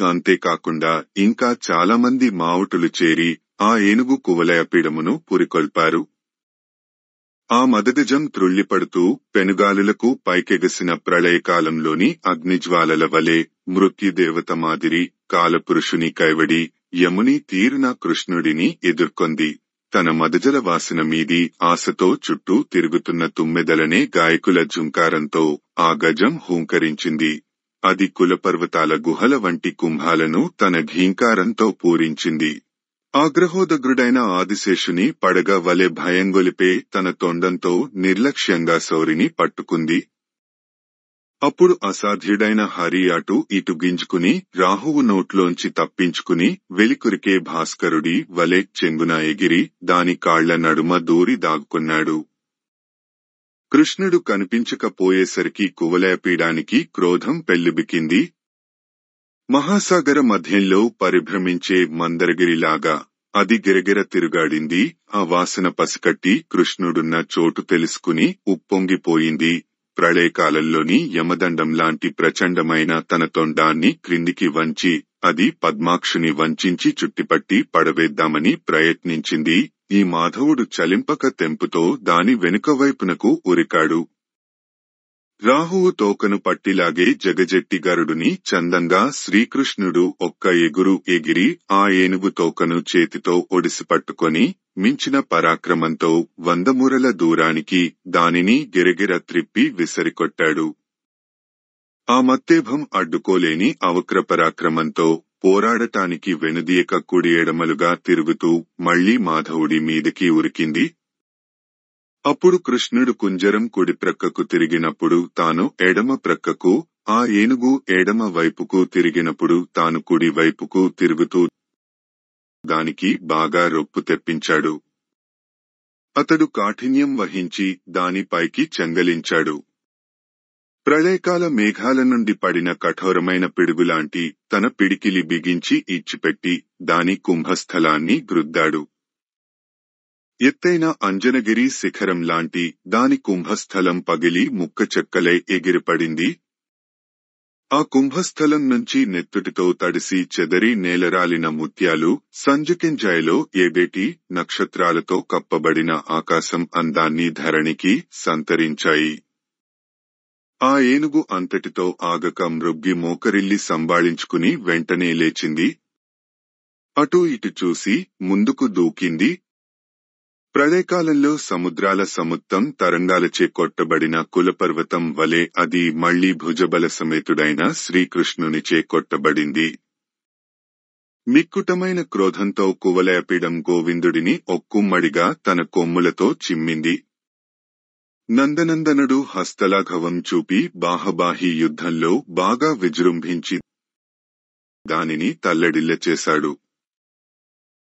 అంతేకాకుండా ఇంకా చాలా మంది మావుటులు చేరి ఆ ఏనుగు కువలయపీడమును పురికొల్పారు. ఆ మదగజం త్రుళ్ళిపడుతూ పెనుగాలులకు పైకెగసిన ప్రళయకాలంలోని అగ్నిజ్వాలల వలె మృత్యుదేవత మాదిరి కాలపురుషుని కైవడి యముని తీరున కృష్ణుడిని ఎదుర్కొంది. తన మదజల వాసన మీది ఆశతో చుట్టూ తిరుగుతున్న తుమ్మెదలనే గాయకుల జుంకారంతో ఆ గజం హూంకరించింది. అది కులపర్వతాల గుహల వంటి కుంభాలను తన ఘీంకారంతో పూరించింది. ఆగ్రహోదగ్రుడైన ఆదిశేషుని పడగ వలె భయంగొలిపే తన తొండంతో నిర్లక్ష్యంగా శౌరిని పట్టుకుంది. అప్పుడు అసాధ్యుడైన హరి అటు ఇటు గింజుకుని రాహువు నోట్లోంచి తప్పించుకుని వెలికురికే భాస్కరుడి వలె చెంగున ఎగిరి దాని కాళ్ల నడుమ దూరి దాగుకున్నాడు. కృష్ణుడు కనిపించకపోయేసరికి కువలయపీడానికి క్రోధం పెల్లుబికింది. మహాసాగర మధ్యంలో పరిభ్రమించే మందరగిరిలాగా అది గిరగిర తిరుగాడింది. ఆ వాసన పసికట్టి కృష్ణుడున్న చోటు తెలుసుకుని ఉప్పొంగిపోయింది. ప్రళయకాలంలోని యమదండం లాంటి ప్రచండమైన తన తొండాన్ని క్రిందికి వంచి అది పద్మాక్షుని వంచించి చుట్టిపట్టి పడవేద్దామని ప్రయత్నించింది. ఈ మాధవుడు చలింపక తెంపుతో దాని వెనుకవైపునకు ఉరికాడు. రాహువు తోకను పట్టిలాగే జగజెట్టి గరుడుని చందంగా శ్రీకృష్ణుడు ఒక్క ఎగురు ఎగిరి ఆ ఏనుగు తోకను చేతితో ఒడిసి పట్టుకొని మించిన పరాక్రమంతో 100 మూరల దూరానికి దానిని గిరగిర త్రిప్పి విసరికొట్టాడు. ఆ మత్తేభం అడ్డుకోలేని అవక్ర పరాక్రమంతో పోరాడటానికి వెనుదీయక కుడి ఎడమలుగా తిరుగుతూ మళ్లీ మాధవుడి మీదకి ఉరికింది. అప్పుడు కృష్ణుడు కుంజరం కుడి ప్రక్కకు తిరిగినప్పుడు తాను ఎడమ ప్రక్కకు, ఆ ఏనుగు ఎడమ వైపుకు తిరిగినప్పుడు తాను కుడి వైపుకు తిరుగుతూ దానికి బాగా రొప్పు తెప్పించాడు. అతడు కాఠిన్యం వహించి దానిపైకి చెంగలించాడు. ప్రళయకాల మేఘాల నుండి పడిన కఠోరమైన పిడుగులాంటి తన పిడికిలి బిగించి ఇచ్చిపెట్టి దాని కుంభస్థలాన్ని గ్రుద్దాడు. ఎత్తైన అంజనగిరి శిఖరం లాంటి దాని కుంభస్థలం పగిలి ముక్కచెక్కలై ఎగిరిపడింది. ఆ కుంభస్థలం నుంచి నెత్తుటితో తడిసి చెదరి నేలరాలిన ముత్యాలు సంజకింజాయలో ఏబేటి నక్షత్రాలతో కప్పబడిన ఆకాశం అందాన్ని ధరణికి సంతరించాయి. ఆ ఏనుగు అంతటితో ఆగక మృగ్గి మోకరిల్లి సంబాళించుకుని వెంటనే లేచింది. అటూ ఇటు చూసి ముందుకు దూకింది. ప్రళయకాలంలో సముద్రాల సముత్తం తరంగాలచే కొట్టబడిన కులపర్వతం వలె అది మళ్లీ భుజబల సమేతుడైన శ్రీకృష్ణునిచే కొట్టబడింది. మిక్కుటమైన క్రోధంతో కువలయపీడం గోవిందుడిని ఒక్కుమ్మడిగా తన కొమ్ములతో చిమ్మింది. నందనందనుడు హస్తలాఘవం చూపి బాహబాహి యుద్ధంలో బాగా విజృంభించి దానిని తల్లడిల్ల చేశాడు.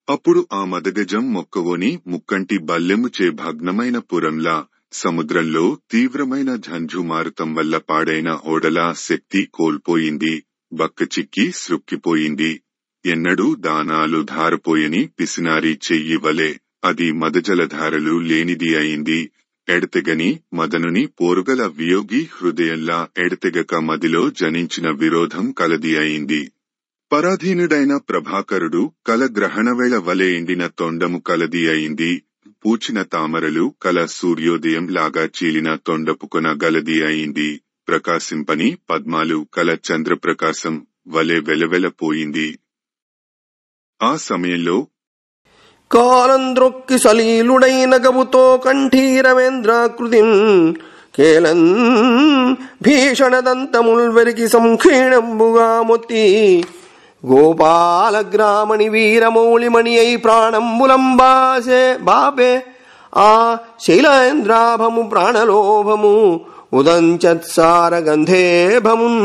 అప్పుడు ఆ మదగజం మొక్కవోని ముక్కంటి బల్లెముచే భగ్నమైన పురంలా సముద్రంలో తీవ్రమైన ఝంఝుమారుతం వల్ల పాడైన ఓడలా శక్తి కోల్పోయింది. బక్కచిక్కి సృక్కిపోయింది. ఎన్నడూ దానాలు ధారపోయని పిసినారి చెయ్యి వలె అది మదజలధారలు లేనిది అయింది. ఎడతెగని మదనుని పోరుగల వియోగి హృదయంలా ఎడతెగక మదిలో జనించిన విరోధం కలది అయింది. పరాధీనుడైన ప్రభాకరుడు కల గ్రహణవేళ వలె ఎండిన తొండము కలది అయింది. పూచిన తామరలు కల సూర్యోదయం లాగా చీలిన తొండపుకొన గలది అయింది. ప్రకాశింపని పద్మాలు కల చంద్రప్రకాశం వలె వెలవెలపోయింది. ఆ సమయంలో కాలంద్రొక్కి సలీలుడైన గబుతో కంఠీరవేంద్రాకృతిం కేలన్ భీషణదంతముల్ వెరికి సంక్షీణంబుగా మొత్తి గోపాలగ్రామణి వీరమౌళిమణి అయి ప్రాణంబులంబాసే బాపే ఆ శైలేంద్రాభము ప్రాణలోభము ఉదంచత్సార గంధేభమున్.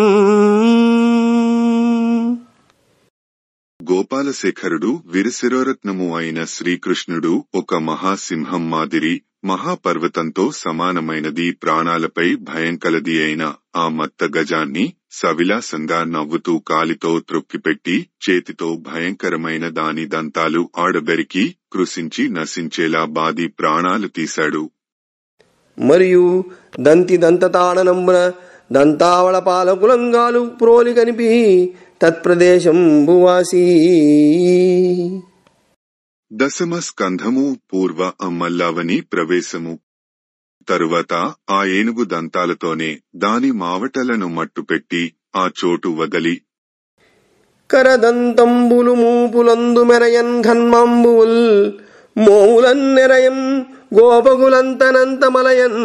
గోపాలశేఖరుడు విరశిరోరత్నము అయిన శ్రీకృష్ణుడు ఒక మహాసింహం మాదిరి మహాపర్వతంతో సమానమైనది ప్రాణాలపై భయంకలది అయిన ఆ మత్త గజాన్ని సవిలాసంగా నవ్వుతూ కాలితో త్రొక్కిపెట్టి చేతితో భయంకరమైన దాని దంతాలు ఆడబెరికి కృశించి నశించేలా బాది ప్రాణాలు తీశాడు. మరియు దంతి దంతతాడనంబున దంతావళ పాలకులంగాలు ప్రోలి కనిపి తత్ప్రదేశం భువాసీ. దశమ స్కంధము పూర్వ మల్లావని ప్రవేశము. తరువాత ఆ ఏనుగు దంతాలతోనే దాని మావటలను మట్టుపెట్టి ఆ చోటు వదలి కరదంతంబులు మూపులందు మెరయన్ ఘన్మంబుల్ మోములన్నెరయం గోపగులంతనంతమలయన్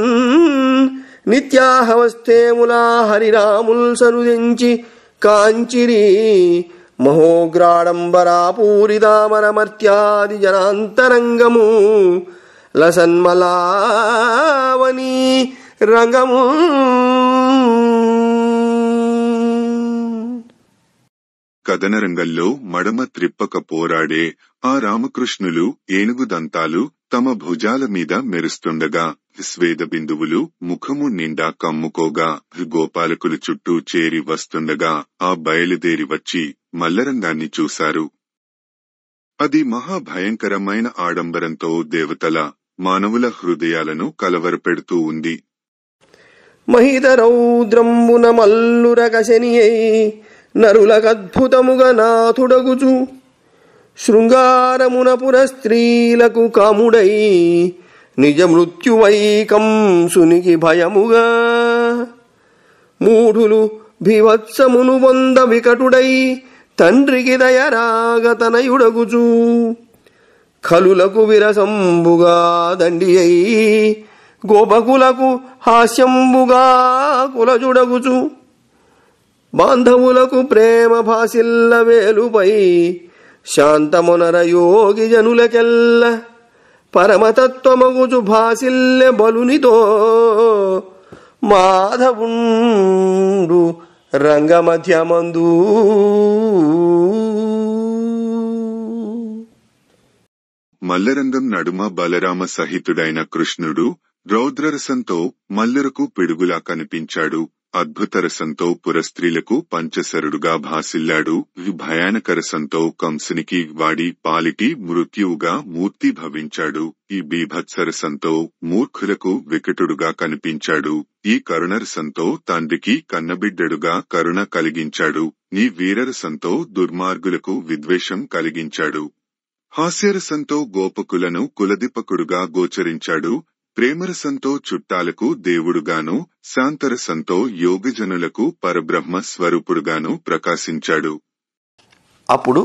నిత్యాహవస్థేములా హరిరాముల్ సరుదించి కాంచిరి మహోగ్రాడంబరాపూరిదామరమర్త్యాది జనాంతరంగము లసన్మలావని రంగము. కదనరంగంలో మడమ త్రిప్పక పోరాడే ఆ రామకృష్ణులు ఏనుగు దంతాలు తమ భుజాల మీద మెరుస్తుండగా స్వేద బిందువులు ముఖము నిండా కమ్ముకోగా గోపాలకులు చుట్టూ చేరి వస్తుండగా ఆ బయలుదేరి వచ్చి మల్లరంగాన్ని చూశారు. అది మహాభయంకరమైన ఆడంబరంతో దేవతల మానవుల హృదయాలను కలవరపెడుతూ ఉంది. మహిత రౌద్రంబున మల్లురకశనియై నరులకద్భుతముగ నాథుడగుచు శృంగారమున పుర స్త్రీలకు కాముడై నిజ మృత్యువై కంసునికి భయముగా మూఢులు భీవత్సమును వంద వికటుడై తండ్రికి దయరాగతనయుడగుచు ఖలులకు విరసంబుగా దండి అయి గోపకులకు హాస్యంబుగా కులజుడగుచు బాంధవులకు ప్రేమ భాసిల్ల వేలుపై శాంతమునర యోగి జనులకెల్ల పరమతత్వమగుచు భాసిల్లె బలునితో మాధవుండు రంగమధ్యమందు. మల్లరంగం నడుమ బలరామ సహితుడైన కృష్ణుడు రౌద్రరసంతో మల్లరకు పిడుగులా కనిపించాడు. అద్భుతరసంతో పురస్త్రీలకు పంచసరుడుగా భాసిల్లాడు. భయానకరసంతో కంసునికి వాడి పాలిటి మృత్యువుగా మూర్తి భవించాడు. ఈ బీభత్సరసంతో మూర్ఖులకు వికటుడుగా కనిపించాడు. ఈ కరుణరసంతో తండ్రికి కన్నబిడ్డడుగా కరుణ కలిగించాడు. ఈ వీరరసంతో దుర్మార్గులకు విద్వేషం కలిగించాడు. హాస్యరసంతో గోపకులను కులదీపకుడుగా గోచరించాడు. ప్రేమరసంతో చుట్టాలకు దేవుడుగాను, శాంతరసంతో యోగజనులకు పరబ్రహ్మ స్వరూపుడుగాను ప్రకాశించాడు. అప్పుడు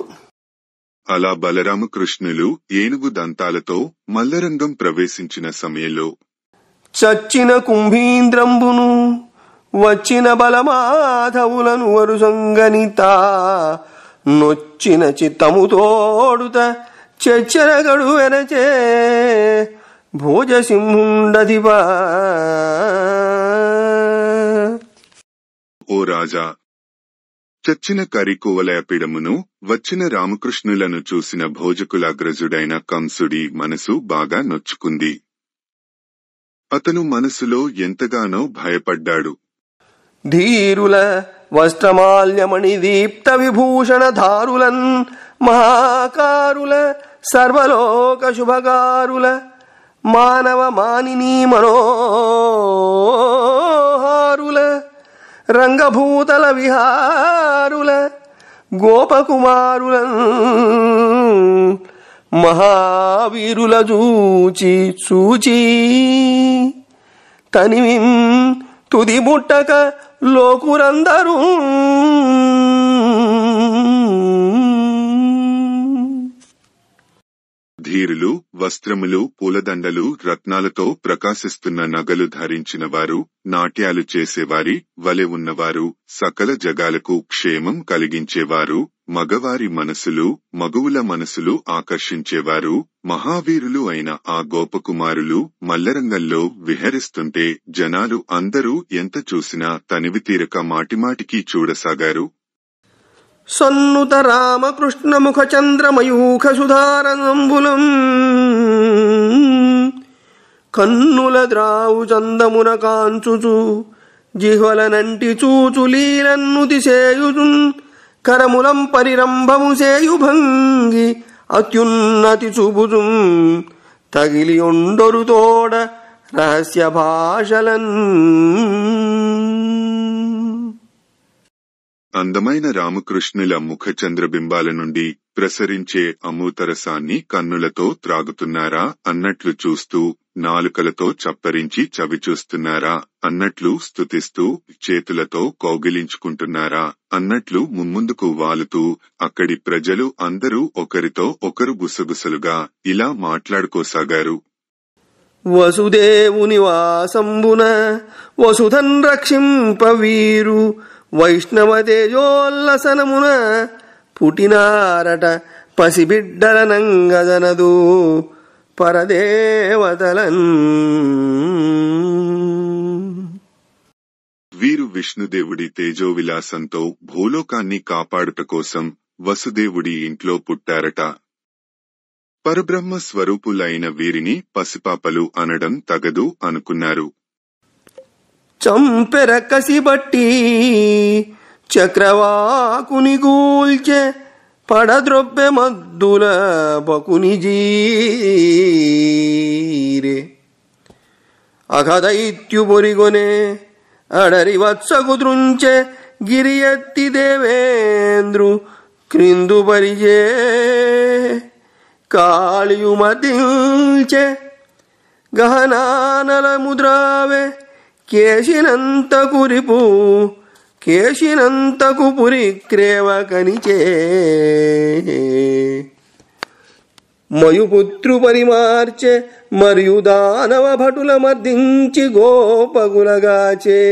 అలా బలరామకృష్ణులు ఏనుగు దంతాలతో మల్లరంగం ప్రవేశించిన సమయంలో చచ్చిన కుంభీంద్రంబును వచ్చిన బలమాధవులను వరుసంగనిత నొచ్చిన చిత్తముతోడుత చెచ్చరగడు వెనచే భోజసింహుండధిపా. ఓ రాజా, చచ్చిన కరికువలయపిడమును వచ్చిన రామకృష్ణులను చూసిన భోజకులాగ్రజుడైన కంసుడి మనసు బాగా నొచ్చుకుంది. అతను మనసులో ఎంతగానో భయపడ్డాడు. ధీరుల వస్త్రమాల్యమణి దీప్త విభూషణ ధారులన్ మహాకారుల సర్వలోక శుభకారుల మానవ మానిని మనోహారుల రంగభూతల విహారుల గోపకుమారుల మహావీరుల చూచి చూచి తనివిం తుది ముట్టక లోకురందరూ ధీరులు వస్త్రములు పూలదండలు రత్నాలతో ప్రకాశిస్తున్న నగలు ధరించిన వారు, నాట్యాలు చేసేవారి వలె ఉన్నవారు, సకల జగాలకు క్షేమం కలిగించేవారు, మగవారి మనసులు మగువుల మనసులు ఆకర్షించేవారు, మహావీరులు అయిన ఆ గోపకుమారులు మల్లరంగంలో విహరిస్తుంటే జనాలు అందరూ ఎంత చూసినా తనివి తీరక మాటిమాటికి చూడసాగారు. సన్నుత రామకృష్ణ ముఖ చంద్రమయూఖ సుధారంబులం కన్నుల ద్రావు చందమున కాంచుచు జిహ్వలనంటి చూచు లీలన్నుతి సేయుచున్ కరములం పరిరంభము సేయు భంగి అత్యున్నతి చూపుచుం తగిలి ఒండొరు తోడ రహస్య భాషలన్. అందమైన రామకృష్ణుల ముఖ చంద్రబింబాల నుండి ప్రసరించే అమృతరసాన్ని కన్నులతో త్రాగుతున్నారా అన్నట్లు చూస్తూ, నాలుకలతో చప్పరించి చవిచూస్తున్నారా అన్నట్లు స్తుతిస్తూ, చేతులతో కౌగిలించుకుంటున్నారా అన్నట్లు మున్ముందుకు వాలుతూ అక్కడి ప్రజలు అందరూ ఒకరితో ఒకరు గుసగుసలుగా ఇలా మాట్లాడుకోసాగారు. వసుదేవుని వాసంబున వసుధన్ రక్షింప వీరు వైష్ణవ తేజోల్లసనమున పుటినారట పసిబిడ్డల నంగదనదు పరదేవతలన్. వీరు విష్ణుదేవుడి తేజోవిలాసంతో భూలోకాన్ని కాపాడుట కోసం వసుదేవుడి ఇంట్లో పుట్టారట. పరబ్రహ్మ స్వరూపులైన వీరిని పసిపాపలు అనడం తగదు అనుకున్నారు. చంపెర కసిబట్టి చక్రవాకుని కూల్చె పడద్రొబ్బె మద్దుల బకుని జీరే అఘదైత్యు బొరిగొనే అడరి వత్సకుద్రుంచె గిరి ఎత్తి దేవేంద్రు క్రిందు పరిచే కాళియు మదిల్చె గహనానల ముద్రావే కేశినంత కురిపు కేశినంతకు పురి క్రేవ కనిచే మయుపుత్రు పరిమార్చె మరియు దానవ భటుల మర్దించి గోపకులగాచే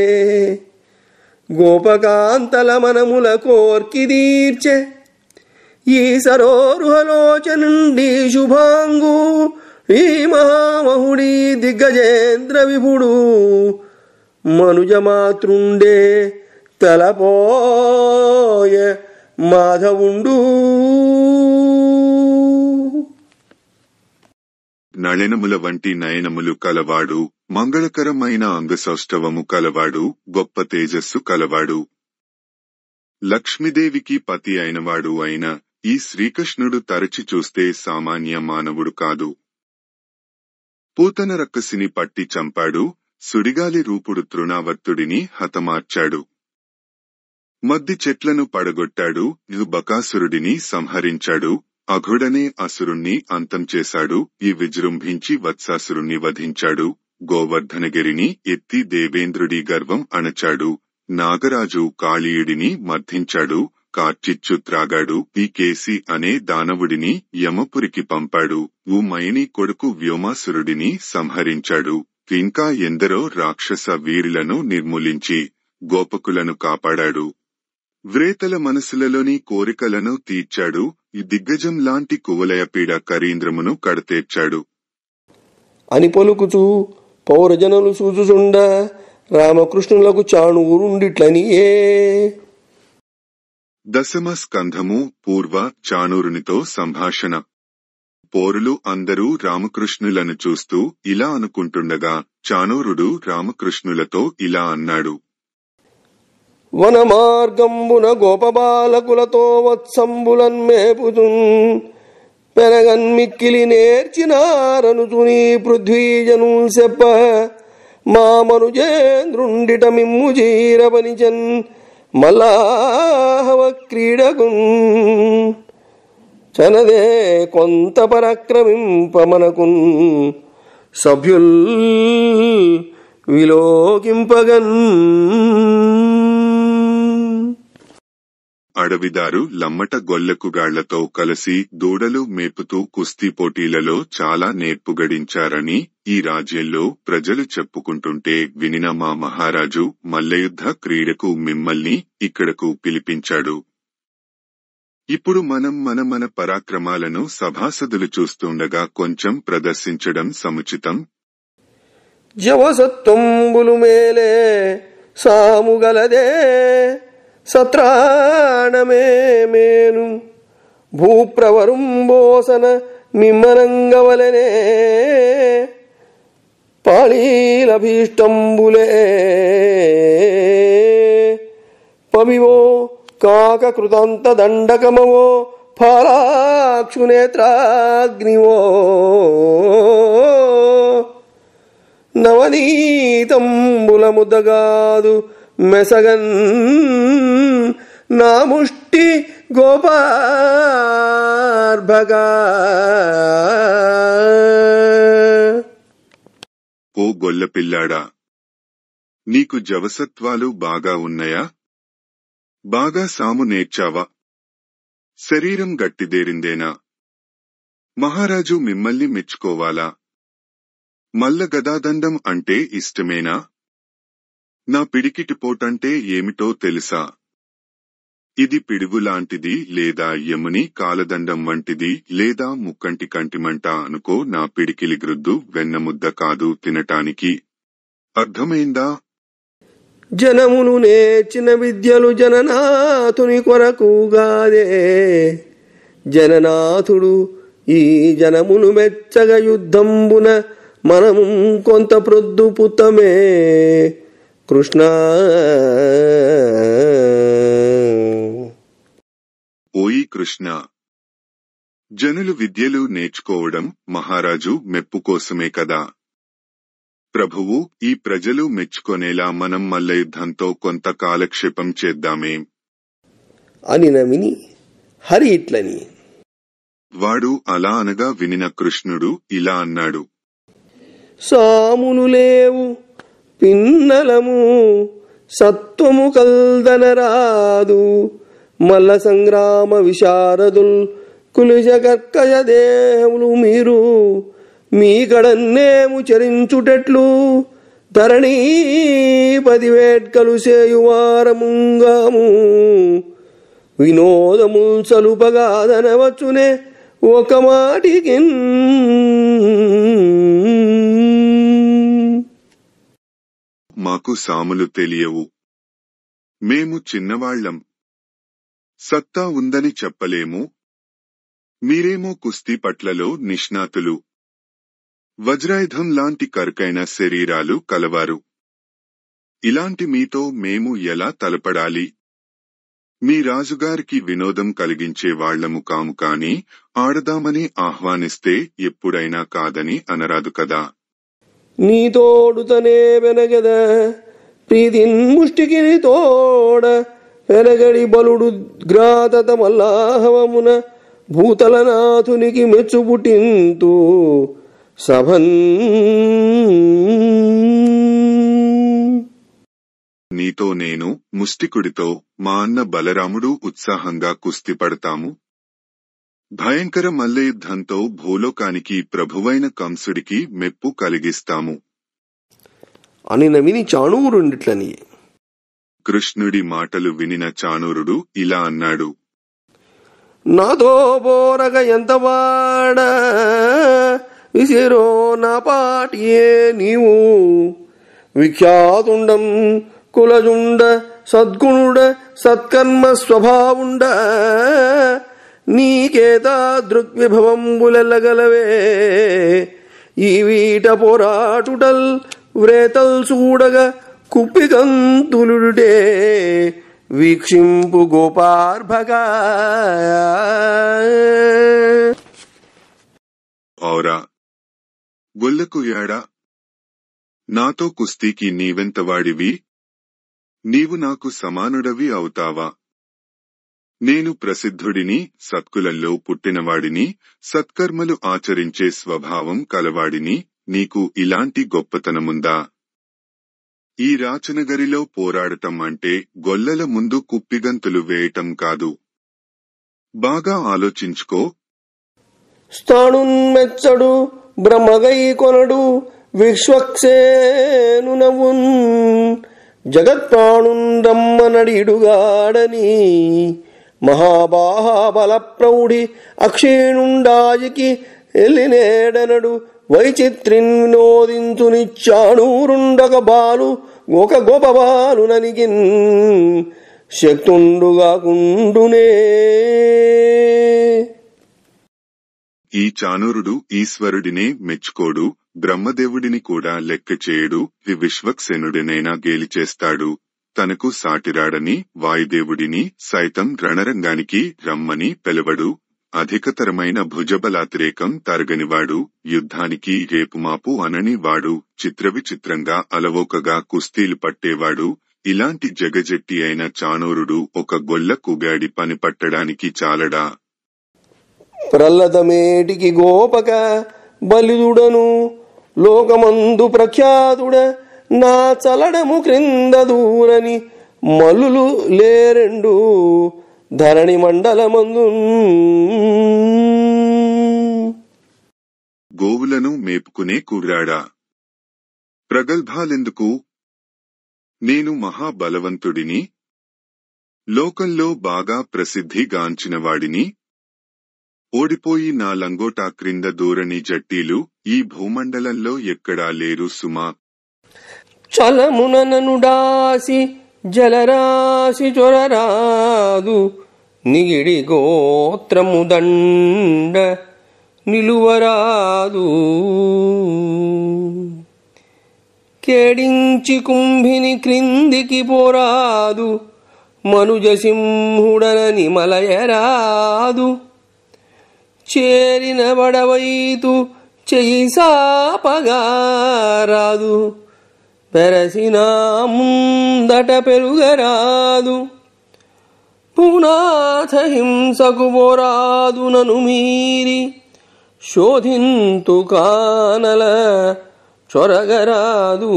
గోపకాంతల మనముల కోర్కి దీర్చె ఈ సరోరుహలోచనుండి శుభాంగు ఈ మహామహుడి దిగ్గజేంద్ర విభుడు మనుజమాతృండే తలపోయ మాధవుండు. నళినముల వంటి నయనములు కలవాడు, మంగళకరమైన అంగసౌష్ఠవము కలవాడు, గొప్ప తేజస్సు కలవాడు, లక్ష్మీదేవికి పతి అయినవాడు అయిన ఈ శ్రీకృష్ణుడు తరచి చూస్తే సామాన్య మానవుడు కాదు. పూతన రక్కసిని పట్టి చంపాడు, సుడిగాలి రూపుడు తృణావర్తుడిని హతమార్చాడు, మద్ది చెట్లను పడగొట్టాడు, బకాసురుడిని సంహరించాడు, అఘుడనే అసురుణ్ణి అంతం చేశాడు, ఈ విజృంభించి వత్సాసురుణ్ణి వధించాడు, గోవర్ధనగిరిని ఎత్తి దేవేంద్రుడి గర్వం అణచాడు, నాగరాజు కాళీయుడిని మర్ధించాడు, కార్చిచ్చు త్రాగాడు, ఈ కేసి అనే దానవుడిని యమపురికి పంపాడు, ఉమయని కొడుకు వ్యోమాసురుడిని సంహరించాడు, ఇంకా ఎందరో రాక్షస వీరులను నిర్మూలించి గోపకులను కాపాడాడు, వ్రేతల మనసులలోని కోరికలను తీర్చాడు, ఈ దిగ్గజం లాంటి కువలయపీడ కరీంద్రమును కడతేర్చాడు అని పలుకుచూ పౌరజనులు సూచుచుండ రామకృష్ణులకు చాణూరుండిట్లనియే. దశమ స్కంధము పూర్వ చాణూరునితో సంభాషణ. పోరులు అందరూ రామకృష్ణులను చూస్తూ ఇలా అనుకుంటుండగా చాణూరుడు రామకృష్ణులతో ఇలా అన్నాడు. వన మార్గంబున గోపబాలకులతో వత్సంబులన్ మేపుతున్ పెరగన్మిక్కిలి నేర్చినారనుచుని పృథ్వీజను చెప్ప మా మనుజేంద్రుండిట మిమ్ము జీరపనిచన్ మల్లాహవ క్రీడకున్ చనదే కొంత పరాక్రమింపమనకున్ సభ్యుల్ విలోకింపగన్. అడవిదారు లమ్మట గొల్లకుగాళ్లతో కలిసి దూడలు మేపుతూ కుస్తీ పోటీలలో చాలా నేర్పుగడించారని ఈ రాజ్యంలో ప్రజలు చెప్పుకుంటుంటే వినిన మా మహారాజు మల్లయుద్ధ క్రీడకు మిమ్మల్ని ఇక్కడకు పిలిపించాడు. ఇప్పుడు మనం మన పరాక్రమాలను సభాసదులు చూస్తుండగా కొంచెం ప్రదర్శించడం సముచితం. జవసత్వంబులు మేలే సాముగలదే సత్రాణమే మేను భూప్రవరుంబోసన మిమ్మనంగవలనే పాళీలభీష్టంబులే పవివో కాక కృతాంత దండకమవో ఫాలాక్షునేత్రాగ్నివో నవనీతంబుల ముద్దగాదు మెసగన్ నా ముష్టి గోపార్భగా. ఓ గొల్లపిల్లాడా, నీకు జవసత్వాలు బాగా ఉన్నాయా? బాగా సాము నేర్చావా? శరీరం గట్టిదేరిందేనా? మహారాజు మిమ్మల్ని మెచ్చుకోవాలా? మల్ల గదాదండం అంటే ఇష్టమేనా? నా పిడికిటిపోటంటే ఏమిటో తెలుసా? ఇది పిడుగులాంటిది లేదా యముని కాలదండం వంటిది లేదా ముక్కంటి కంటిమంట అనుకో. నా పిడికిలి గ్రుద్దు వెన్నముద్ద కాదు తినటానికి. అర్థమైందా? జనమును నేర్చిన విద్యలు జననాథుని కొరకుగాదే జననాథుడు ఈ జనమును మెచ్చగ యుద్ధంబున మనము కొంత ప్రొద్దు పుతమే కృష్ణ. ఓయి కృష్ణ, జనులు విద్యలు నేర్చుకోవడం మహారాజు మెప్పు కోసమే కదా. ప్రభువు, ఈ ప్రజలు మెచ్చుకొనేలా మనం మల్లయుద్ధంతో కొంత కాలక్షేపం చేద్దామే అని నమిని హరి ఇట్లని. వాడు అలా అనగా వినిన కృష్ణుడు ఇలా అన్నాడు. సాములు లేవు పిన్నలము సత్వము కల్దనరాదు మల్ల సంగ్రామ విశారదుల్ కులిశ కర్కజ దేవులు మీరు మీ కడన్నేము చరించుటెట్లు ధరణీ పదివేట్కలు సేయువారముంగాము వినోదము సలుపగాదనవచ్చునే ఒక మాటికి. మాకు సాములు తెలియవు, మేము చిన్నవాళ్లం, సత్తా ఉందని చెప్పలేము. మీరేమో కుస్తీ పట్లలో నిష్ణాతులు, వజ్రాయుధం లాంటి కరుకైన శరీరాలు కలవారు. ఇలాంటి మీతో మేము ఎలా తలపడాలి? మీ రాజుగారికి వినోదం కలిగించే వాళ్లము కాము కాని ఆడదామని ఆహ్వానిస్తే ఎప్పుడైనా కాదని అనరాదు కదా. నీ తోడుతనే వెనగద ప్రీతిన్ ముష్టికి తోడ వెనగడి బలుడు గ్రాతత మల్లాహవమున భూతలనాథునికి మెచ్చుపుటింతు సభన్. నీతో నేను ముష్టికుడితో మా అన్న బలరాముడు ఉత్సాహంగా కుస్తీ పడతాము. భయంకర మల్లయుద్ధంతో భూలోకానికి ప్రభువైన కంసుడికి మెప్పు కలిగిస్తాము అని నమిని చాణూరుండిట్లని. కృష్ణుడి మాటలు వినిన చాణూరుడు ఇలా అన్నాడు. నాతో బోరగ ఎంతవాడ విసిరో నా పాటియే నీవు విఖ్యాతుండం కులజుండ సద్గుణుడ సత్కర్మ స్వభావుండ నీకేతా దృగ్విభవంబులెల్లగలవే ఈ వీట పోరాటుటల్ వ్రేతల్ చూడగా కుప్పికంతులుడే వీక్షింపు గోపార్భగా. ఔరా గొల్లకు యాడా, నాతో కుస్తీకి నీవెంతవాడివి? నీవు నాకు సమానుడవి అవుతావా? నేను ప్రసిద్ధుడిని, సత్కులంలో పుట్టినవాడిని, సత్కర్మలు ఆచరించే స్వభావం కలవాడిని. నీకు ఇలాంటి గొప్పతనముందా? ఈ రాచనగరిలో పోరాడటం అంటే గొల్లల ముందు కుప్పిగంతులు వేయటం కాదు. బాగా ఆలోచించుకో. స్థాణున్మెచ్చడు బ్రహ్మగై కొనడు విశ్వక్సేను నవున్ జగత్ప్రాణుండమ్మనడిడుగాడని మహాబాహబల ప్రౌఢి అక్షీణుండాయికి ఎల్లినేడనడు వైచిత్రిన్ వినోదించుని చాణూరుండక బాలు ఒక గోప బాలు ననిగిన్ శక్తుండుగా కుండునే. ఈ చాణూరుడు ఈశ్వరుడినే మెచ్చుకోడు, బ్రహ్మదేవుడిని కూడా లెక్క చేయడు, విశ్వక్సేనుడినైనా గేలిచేస్తాడు. తనకు సాటిరాడని వాయుదేవుడిని సైతం రణరంగానికి రమ్మని పిలవడు. అధికతరమైన భుజబలాతిరేకం తరగనివాడు, యుద్ధానికి రేపుమాపు అనని వాడు, చిత్రవిచిత్రంగా అలవోకగా కుస్తీలు పట్టేవాడు. ఇలాంటి జగజెట్టి అయిన చాణూరుడు ఒక గొల్ల కుగాడి పని పట్టడానికి చాలడా? ప్రహ్లదమేటికి గోపక బలిదుడను లోకమందు ప్రఖ్యాతుడ నా చలడము క్రింద దూరని మల్లులు లేరెండు ధరణి మండలమందు. గోవులను మేపుకునే కుర్రాడా, ప్రగల్భాలెందుకు? నేను మహాబలవంతుడిని, లోకంలో బాగా ప్రసిద్ధిగాంచినవాడిని. ఓడిపోయి నా లంగోటా క్రింద దూరని జట్టీలు ఈ భూమండలంలో ఎక్కడా లేరు సుమా. చలముననుడాసి జలరాశి చొరరాదు నిగిడి గోత్రము దండ నిలువరాదు కేడించి కుంభిని క్రిందికి పోరాదు మనుజసింహుడనని మలయరాదు చేరిన బడవైతు చెయ్యి సాపగారాదు, పెరసిన ముందట పెరుగరాదు. భూనాథ హింసకు పోరాదు నను మీరి, శోధింతు కానల చొరగరాదు.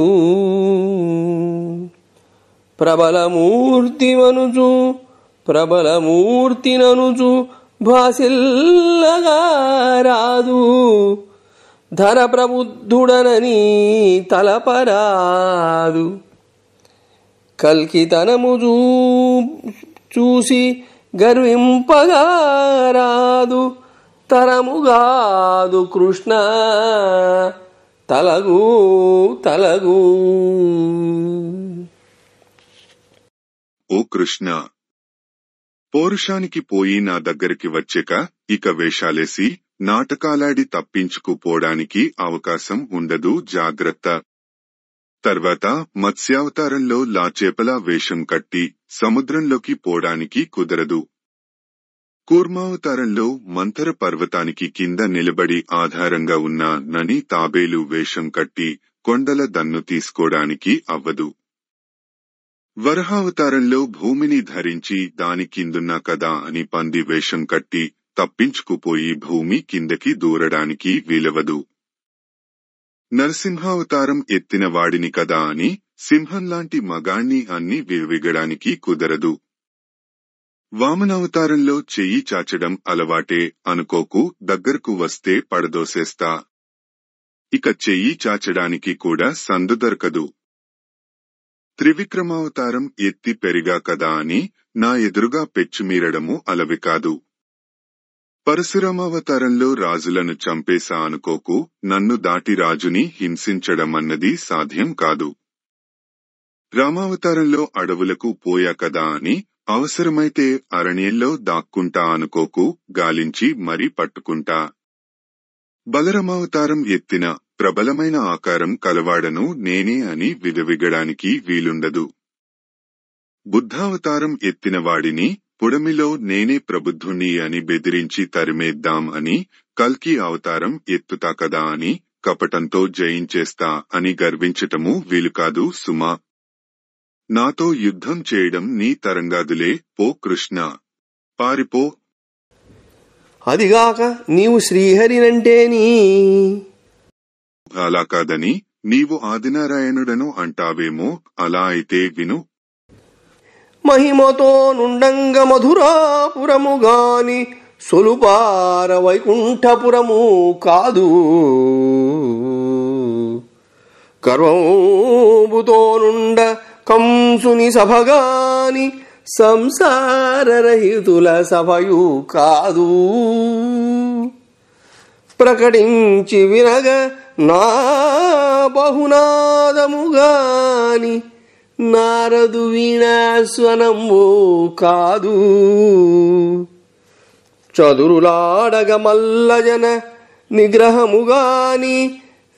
ప్రబలమూర్తివనుచు ప్రబలమూర్తిననుచు భాసిల్లగారాదు, ధర ప్రబుద్ధుడనని తలపరాదు. కల్కితనము చూసి గర్వింపగారాదు, తరముగాదు కృష్ణ తలగు తలగు. ఓ కృష్ణ, పౌరుషానికి పోయి నా దగ్గరికి వచ్చాక ఇక వేషాలేసి నాటకాలాడి తప్పించుకుపోవడానికి అవకాశం ఉండదు, జాగ్రత్త. తర్వాత మత్స్యావతారంలో లాచేపలా వేషం కట్టి సముద్రంలోకి పోవడానికి కుదరదు. కూర్మావతారంలో మంథర పర్వతానికి కింద నిలబడి ఆధారంగా ఉన్న నని తాబేలు వేషం కట్టి కొండల దన్ను తీసుకోవడానికి అవ్వదు. వరహావతారంలో భూమిని ధరించి దాని కిందున్నా కదా అని పంది వేషం కట్టి తప్పించుకుపోయి భూమి కిందకి దూరడానికి వీలవదు. నరసింహావతారం ఎత్తిన వాడిని కదా అని సింహంలాంటి మగాణ్ణి అన్ని విరవిగడానికి కుదరదు. వామనావతారంలో చెయ్యి చాచడం అలవాటే అనుకోకు, దగ్గరకు వస్తే పడదోసేస్తా. ఇక చెయ్యి చాచడానికి కూడా సందు దొరకదు. త్రివిక్రమావతారం ఎత్తి పెరిగా కదా అని నా ఎదురుగా పెచ్చుమీరడము అలవి కాదు. పరశురామావతారంలో రాజులను చంపేశా అనుకోకు, నన్ను దాటి రాజుని హింసించడమన్నది సాధ్యం కాదు. రామావతారంలో అడవులకు పోయా కదా అని అవసరమైతే అరణ్యంలో దాక్కుంటా అనుకోకు, గాలించి మరీ పట్టుకుంటా. బలరామావతారం ఎత్తిన ప్రబలమైన ఆకారం కలవాడను నేనే అని విగవిగడానికి వీలుండదు. బుద్ధావతారం ఎత్తిన వాడిని పుడమిలో నేనే ప్రబుద్ధుణ్ణి అని బెదిరించి తరిమేద్దాం అని, కల్కి అవతారం ఎత్తుతా కదా అని కపటంతో జయించేస్తా అని గర్వించటము వీలుకాదు సుమా. నాతో యుద్ధం చేయడం నీ తరంగాదులే, పో కృష్ణ, పారిపో. అదిగాక నీవు శ్రీహరినంటేనీ. అలా కాదని నీవు ఆదినారాయణుడను అంటావేమో, అలా అయితే విను. మహిమతో నుండంగ మధురాపురము గాని సొలుపార వైకుంఠపురము కాదు. గర్వంబుతో నుండ కంసుని సభగాని సంసారరహితుల సభయు కాదు. ప్రకటించి వినగ నా బహునాదముగాని నారదు వీణాస్వనము కాదు. చదురులాడగ మల్లజన నిగ్రహముగాని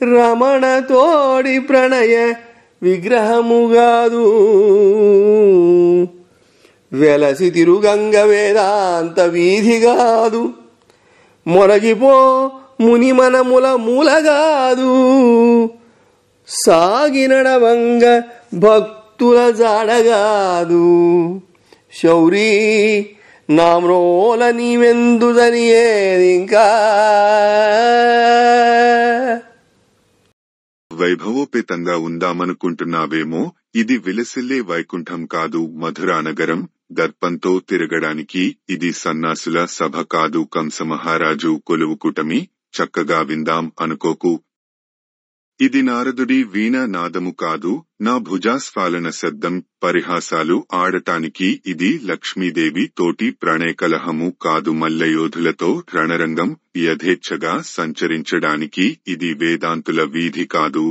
రమణ తోడి ప్రణయ విగ్రహముగాదు. వెలసి తిరుగంగ వేదాంత వీధిగాదు. మొరగిపో మునిమనముల మూలగాదు. సాగినడవంగ భక్తుల జాడగాదు. శౌరీ నామ్రోల నీవెందుదని ఏదింకా. వైభవోపేతంగా ఉందామనుకుంటున్నావేమో, ఇది విలసిల్లే వైకుంఠం కాదు, మధురానగరం. దర్పంతో తిరగడానికి ఇది సన్నాసుల సభ కాదు, కంసమహారాజు కొలువు కూటమి. చక్కగా విందాం అనుకోకు. ఇది నారదుడి వీణ నాదము కాదు, నా భుజాస్ఫాలన శబ్దం. పరిహాసాలు ఆడటానికి ఇది లక్ష్మీదేవి తోటి ప్రణయకలహము కాదు. మల్లయోధులతో రణరంగం యథేచ్ఛగా సంచరించడానికి ఇది వేదాంతుల వీధి కాదు.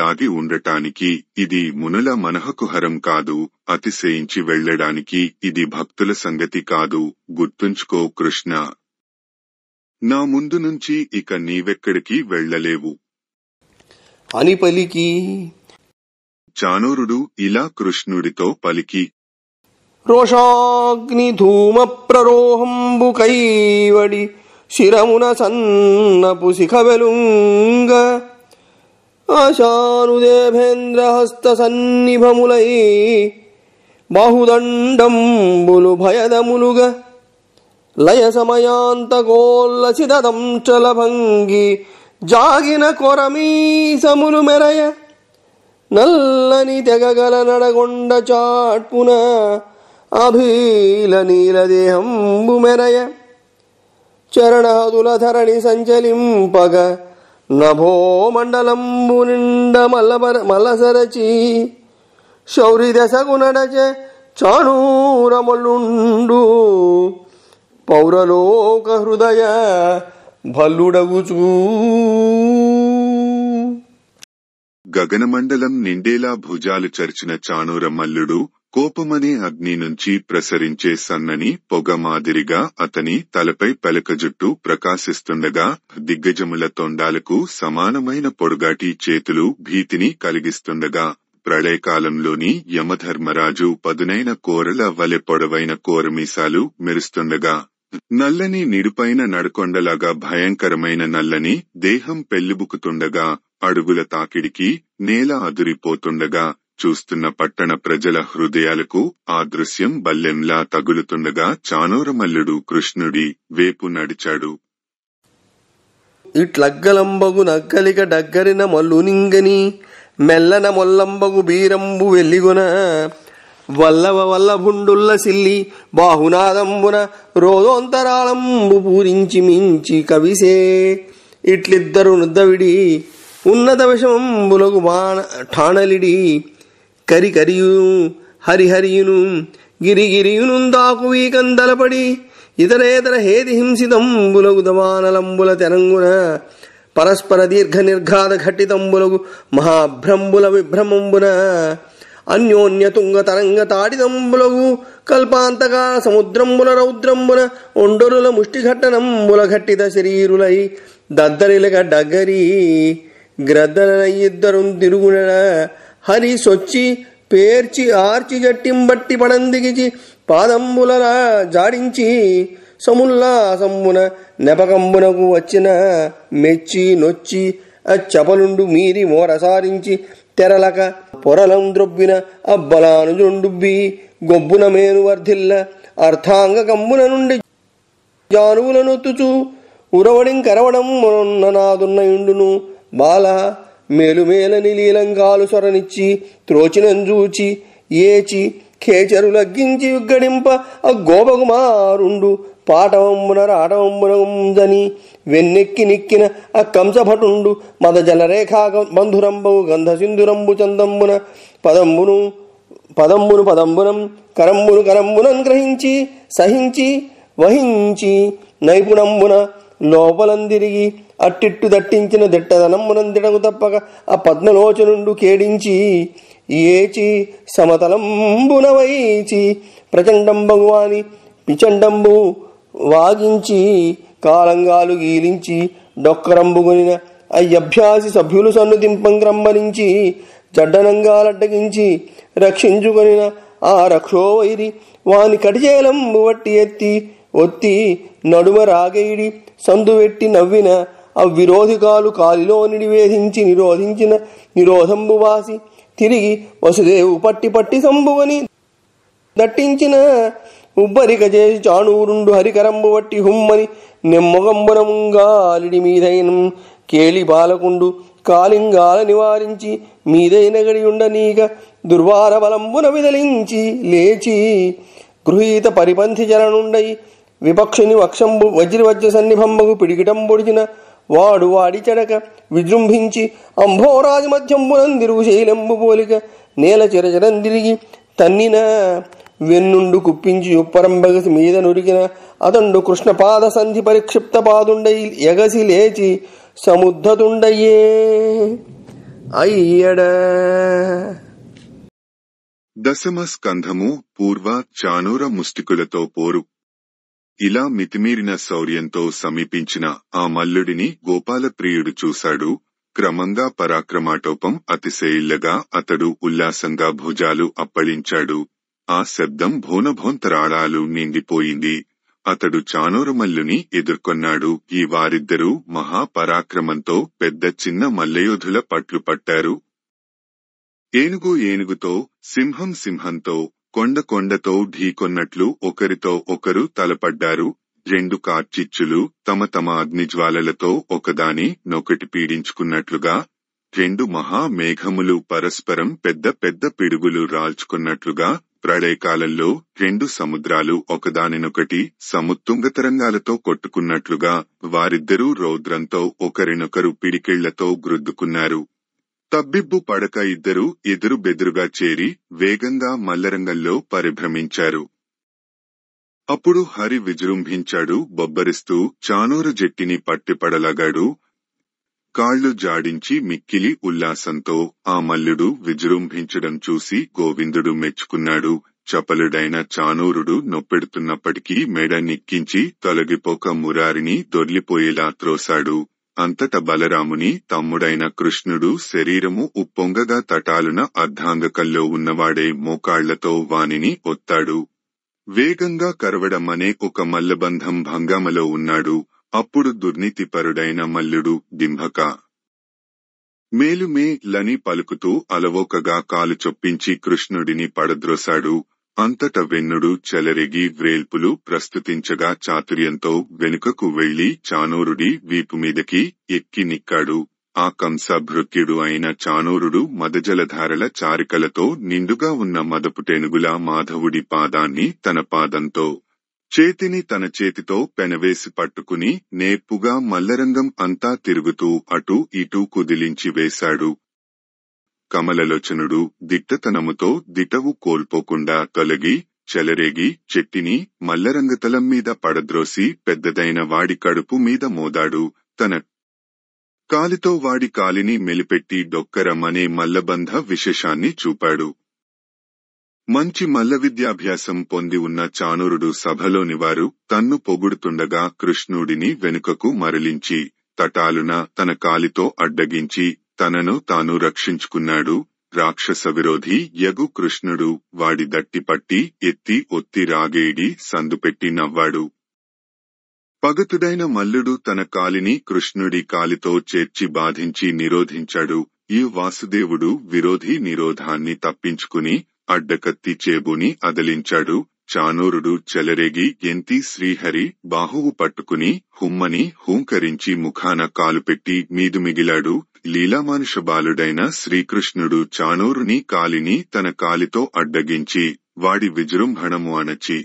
దాగి ఉండటానికి ఇది మునుల మనహకుహరం కాదు. అతిశయించి వెళ్లడానికి ఇది భక్తుల సంగతి కాదు. గుర్తుంచుకో కృష్ణ, నా ముందు నుంచి ఇక నీవెక్కడికి వెళ్లలేవు అని పలికి. చాణూరుడు ఇలా కృష్ణుడితో పలికి, రోషాగ్ని ధూమ ప్రరోహంబు కైవడి శిరమున సన్నపు శిఖవెలుంగ ఆశానుదేభేంద్ర హస్త సన్నిభములై బాహుదండంబులు భయదములుగా లయ సమయాంతకోల్లసిదంచల భంగి జాగిన కొరమీసములు మెరయ నల్లని తెగగల నడగొండ చాట్పున అభీల నీలదేహంబు మెరయ చరణహదుల ధరణి సంచలింపగ నభో మండలంబు నిండ మల్లసరచి శౌరి దశకు నడచె చాణూరమలుండు పౌరలోక హృదయ భల్లుడగుచూ. గగనమండలం నిండేలా భుజాలు చర్చిన చాణూర మల్లుడు కోపమనే అగ్ని నుంచి ప్రసరించే సన్నని పొగ మాదిరిగా అతని తలపై పెలక జుట్టు ప్రకాశిస్తుండగా దిగ్గజముల తొండాలకు సమానమైన పొడుగాటి చేతులు భీతిని కలిగిస్తుండగా ప్రళయకాలంలోని యమధర్మరాజు పదునైన కోరల వలె పొడవైన కోరమీసాలు మెరుస్తుండగా నల్లని నిడుపైన నడకొండలాగా భయంకరమైన నల్లని దేహం పెళ్లిబుకుతుండగా అడుగుల తాకిడికి నేల అదురిపోతుండగా చూస్తున్న పట్టణ ప్రజల హృదయాలకు ఆ దృశ్యం బల్లెంలా తగులుతుండగా చాణూరమల్లుడు కృష్ణుడి వేపు నడిచాడు. ఇట్లగ్గలంబగు నగ్గలిక డగ్గరిన మల్లునింగని మెల్లన మొల్లంబగు బీరంబు వెల్లిగొన వల్లవ వల్లభుండుల్ల సిల్లి బాహునాదంబున రోదోంతరాళంబు పూరించి మించి కవిసే ఇట్లిద్దరు నుద్దవిడి ఉన్నత విషమంబులగు ఠాణలిడి కరికరియును హరిహరియును గిరిగిరియును దాకువీ కందలపడి ఇతరేతర హేది హింసితంబులగు దమానలంబుల తెరంగున పరస్పర దీర్ఘ నిర్ఘాత ఘటితంబులగు మహాభ్రంబుల విభ్రమంబున అన్యోన్య తుంగ తరంగ తాడితంబులగు కల్పాంతక సముద్రంబుల రౌద్రంబున ఒండరుల ముష్టిఘట్టనంబుల ఘట్టిత శరీరులై దద్దరిలక డగ్గరి గ్రద్దన ఇద్దరు తిరుగున హరి సొచ్చి పేర్చి ఆర్చి జట్టింబట్టి పడందిగిచి పాదంబులలా జాడించి సముల్లాసంబున నెపకంబునకు వచ్చిన మెచ్చి నొచ్చి అచ్చపలుండు మీరి మోరసారించి తెరలక పొరలం ద్రొబ్బిన అబ్బలానుజుండుబ్బి గొబ్బున మేను వర్ధిల్ల అర్థాంగ కంబున నుండి జానువులనొత్తుచు ఉరవడిం కరవడం మొన్ననాదున్న ఇండును బాల మేలుమేలని లీలంగాలు సొరనిచ్చి త్రోచినంజూచి ఏచి ఖేచరులగ్గించి యుగ్గడింప అగ్గోపకుమారుండు పాటవంబున రాటవంబునంజని వెన్నెక్కి నిక్కిన అక్కంసభటుండు మద జలరేఖా బంధురంబవు గంధ సింధురంబు చందంబున పదంబునం కరంబునం గ్రహించి సహించి వహించి నైపుణంబున లోపలందిరిగి అట్టిట్టు దట్టించిన దిట్టదనమ్మునందిడకు తప్పక ఆ పద్మలోచనుండు కేడించి ఏచి సమతలంబున వైచి ప్రచండంబగువాని పిచండంబు వాగించి కాలంగాలు గీలించి డొక్కరంబుగొనిన అయ్యభ్యాసి సభ్యులు సన్నుదింపంగ్రంబలించి జడ్డనంగాలడ్డగించి రక్షించుకొనిన ఆ రక్షోవైరి వాని కటిచేలంబు వట్టి ఎత్తి ఒత్తి నడుమ రాగైడి సందువెట్టి నవ్విన అవిరోధికాలు కాలిలోనిడి వేధించి నిరోధించిన నిరోధంబు వాసి తిరిగి వసుదేవు పట్టి సంబువని దట్టించిన ఉబ్బరిక చేసి చాణూరుండు హరికరంబు వట్టి హుమ్మని నెమ్మగంబునముంగాలిడి మీదైన కేళి బాలకుండు కాలింగాల నివారించి మీదైన గడియుండనీక దుర్వార బలంబున విదలించి లేచి గృహీత పరిపంథి జననుండై విపక్షుని వక్షంబు వజ్రవజ్ర సన్నిభంబగు పిడికిటంబొడిచిన వాడు వాడి చెడక విజృంభించి అంభోరాజు మధ్యంబునందిరుగు శైలంబు పోలిక నేల చిరచరందిరిగి తన్నిన వెన్నుండు కుప్పించి ఉప్పరంబగసి మీద నురికిన అతండు కృష్ణపాద సంధి పరిక్షిప్త పాదుండై ఎగసి లేచి సముద్ధతుండయ్యే అయ్యడ. దశమ స్కంధము పూర్వ చాణూర ముష్టికులతో పోరు. ఇలా మితిమీరిన శౌర్యంతో సమీపించిన ఆ మల్లుడిని గోపాలప్రియుడు చూశాడు. క్రమంగా పరాక్రమాటోపం అతిశయిల్లగా అతడు ఉల్లాసంగా భుజాలు అప్పళించాడు. ఆ శబ్దం భోనభోంతరాళాలు నిండిపోయింది. అతడు చానూరుమల్లుని ఎదుర్కొన్నాడు. ఈ వారిద్దరూ మహాపరాక్రమంతో పెద్ద చిన్న మల్లయోధుల పట్లు పట్టారు. ఏనుగు ఏనుగుతో, సింహం సింహంతో, కొండ కొండతో ఢీకొన్నట్లు ఒకరితో ఒకరు తలపడ్డారు. రెండు కార్చిచ్చులు తమ తమ అగ్నిజ్వాలలతో ఒకదాని నొకటి పీడించుకున్నట్లుగా, రెండు మహా మేఘములు పరస్పరం పెద్ద పెద్ద పిడుగులు రాల్చుకున్నట్లుగా, ప్రళయకాలంలో రెండు సముద్రాలు ఒకదానినొకటి సముత్తుంగతరంగాలతో కొట్టుకున్నట్లుగా వారిద్దరూ రౌద్రంతో ఒకరినొకరు పిడికిళ్లతో గ్రుద్దుకున్నారు. తబ్బిబ్బు పడక ఇద్దరూ ఎదురు బెదురుగా చేరి వేగంగా మల్లరంగంలో పరిభ్రమించారు. అప్పుడు హరి విజృంభించాడు. బొబ్బరిస్తూ చానూరు జట్టిని పట్టిపడలగాడు. కాళ్లు జాడించి మిక్కిలి ఉల్లాసంతో ఆ మల్లుడు విజృంభించడం చూసి గోవిందుడు మెచ్చుకున్నాడు. చపలుడైన చానూరుడు నొప్పెడుతున్నప్పటికీ మెడ నిక్కించి తొలగిపోక మురారిని దొర్లిపోయేలా త్రోసాడు. అంతట బలరాముని తమ్ముడైన కృష్ణుడు శరీరము ఉప్పొంగగా తటాలున అర్ధాంగకంలో ఉన్నవాడే మోకాళ్లతో వానిని ఒత్తాడు. వేగంగా కరవడమనే ఒక మల్లబంధం భంగామలో ఉన్నాడు. అప్పుడు దుర్నీతిపరుడైన మల్లుడు డింభక మేలుమే లని పలుకుతూ అలవోకగా కాలు చొప్పించి కృష్ణుడిని పడద్రోసాడు. అంతట వెన్నుడు చెలరేగి వ్రేల్పులు ప్రస్తుతించగా చాతుర్యంతో వెనుకకు వెళ్లి చానూరుడి వీపుమీదకి ఎక్కి నిక్కాడు. ఆ కంసభృత్యుడు అయిన చానూరుడు మదజలధారల చారికలతో నిండుగా ఉన్న మదపుటేనుగులా మాధవుడి పాదాన్ని తన పాదంతో, చేతిని తన చేతితో పెనవేసి పట్టుకుని నేర్పుగా మల్లరంగం అంతా తిరుగుతూ అటూ ఇటూ కుదిలించి వేశాడు. కమలలోచనుడు దిట్టతనముతో దిటవు కోల్పోకుండా తొలగి చెలరేగి చెట్టిని మల్లరంగతలం మీద పడద్రోసి పెద్దదైన వాడి కడుపు మీద మోదాడు. తన కాలితో వాడి కాలిని మెలిపెట్టి డొక్కరమనే మల్లబంధ విశేషాన్ని చూపాడు. మంచి మల్ల విద్యాభ్యాసం పొంది ఉన్న చానూరుడు సభలోని వారు తన్ను పొగుడుతుండగా కృష్ణుడిని వెనుకకు మరలించి తటాలున తన కాలితో అడ్డగించి తనను తాను రక్షించుకున్నాడు. రాక్షస విరోధి యగు కృష్ణుడు వాడి దట్టిపట్టి ఎత్తి ఒత్తి రాగేడి సందుపెట్టి నవ్వాడు. పగతుడైన మల్లుడు తన కాలిని కృష్ణుడి కాలితో చేర్చి బాధించి నిరోధించాడు. ఈ వాసుదేవుడు విరోధి నిరోధాన్ని తప్పించుకుని అడ్డకత్తి చేబుని అదలించాడు. చానూరుడు చెలరేగి ఎంతి శ్రీహరి బాహువు పట్టుకుని హుమ్మని హూంకరించి ముఖాన కాలు పెట్టి మీదుమిగిలాడు. లీలామానుష బాలుడైన శ్రీకృష్ణుడు చానూరుని కాలిని తన కాలితో అడ్డగించి వాడి విజృంభణము అణచి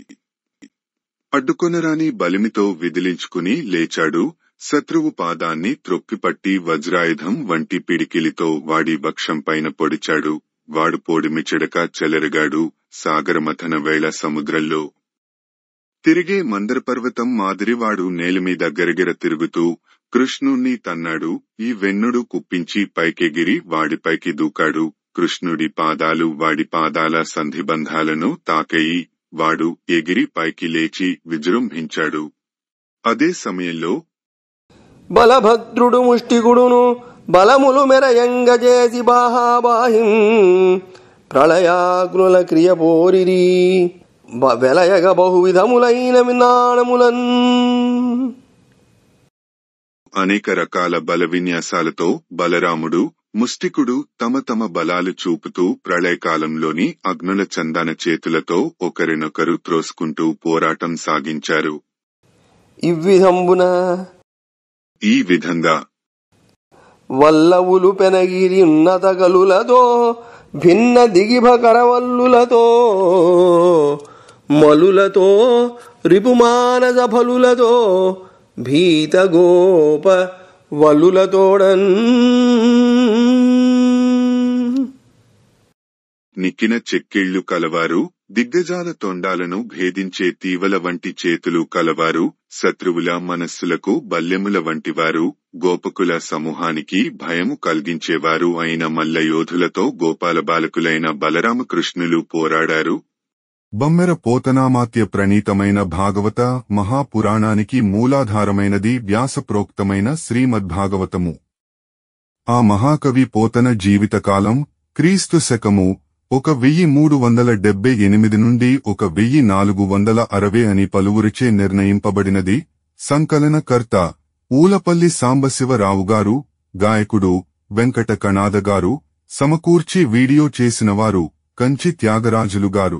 అడ్డుకొనరాని బలిమితో విదిలించుకుని లేచాడు. శత్రువు పాదాన్ని త్రొక్కిపట్టి వజ్రాయుధం వంటి పిడికిలితో వాడి వక్షంపైన పొడిచాడు. వాడు పోడిమిచెడక చెలరగాడు. సాగరమథన వేళ సముద్రంలో తిరిగే మందరపర్వతం మాదిరివాడు నేలమీద గరిగెర తిరుగుతూ కృష్ణుణ్ణి తన్నాడు. ఈ వెన్నుడు కుప్పించి పైకెగిరి వాడిపైకి దూకాడు. కృష్ణుడి పాదాలు వాడి పాదాల సంధిబంధాలను తాకయి వాడు ఎగిరి పైకి లేచి విజృంభించాడు. అదే సమయంలో బలభద్రుడు ముష్టిగుడును బలములు మెరయంగజేసి బాహాబాహిం ప్రళయాగ్నుల క్రియ పోరిరి వెలయగ బహువిధములైన వినాణములన్. అనేక రకాల బల విన్యాసాలతో బలరాముడు ముష్టికుడు తమ తమ బలాలు చూపుతూ ప్రళయకాలంలోని అగ్నుల చందన చేతులతో ఒకరినొకరు త్రోసుకుంటూ పోరాటం సాగించారు. ఈ విధంగా వల్లవులు పెనగిరి ఉన్నత గలులతో భిన్న దిగిభ కరవల్లులతో మలులతో రిపుమానస ఫలులతో భీత గోప వలులతోడన్. నిక్కిన చెక్కిళ్లు కలవారు, దిగ్గజాల తొండాలను భేదించే తీవల వంటి చేతులు కలవారు, శత్రువుల మనస్సులకు బల్లెముల వంటివారు, గోపకుల సమూహానికి భయము కలిగించేవారు అయిన మల్లయోధులతో గోపాల బాలకులైన బలరామకృష్ణులు పోరాడారు. బమ్మెర పోతనామాత్య ప్రణీతమైన భాగవత మహాపురాణానికి మూలాధారమైనది వ్యాసప్రోక్తమైన శ్రీమద్భాగవతము. ఆ మహాకవి పోతన జీవితకాలం క్రీస్తు శకము 1378 నుండి 1460 అని పలువురిచే నిర్ణయింపబడినది. సంకలనకర్త ఊలపల్లి సాంబశివరావు గారు, గాయకుడు వెంకట కణాద గారు, సమకూర్చి వీడియో చేసినవారు కంచి త్యాగరాజులు గారు.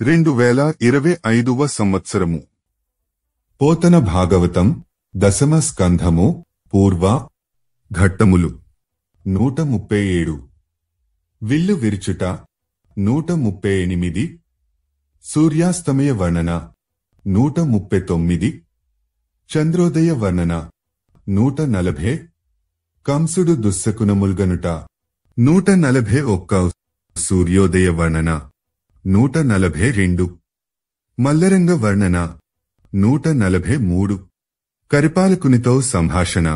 2025వ సంవత్సరము. పోతన భాగవతం దశమ స్కంధము పూర్వ ఘట్టములు 137. విల్లు విరుచుట 138. సూర్యాస్తమయ వర్ణన 139. చంద్రోదయ వర్ణన 140. కంసుడు దుస్సకునముల్గనుట 141. సూర్యోదయ వర్ణన 142. మల్లరంగ వర్ణన 143. కరిపాలకునితో సంభాషణ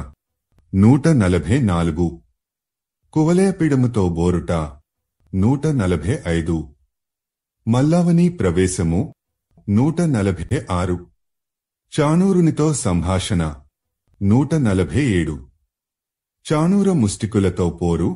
144. కువలయపీడముతో బోరుట 145. మల్లావని ప్రవేశము 146. చాణూరునితో సంభాషణ 147. చాణూర ముష్టికులతో పోరు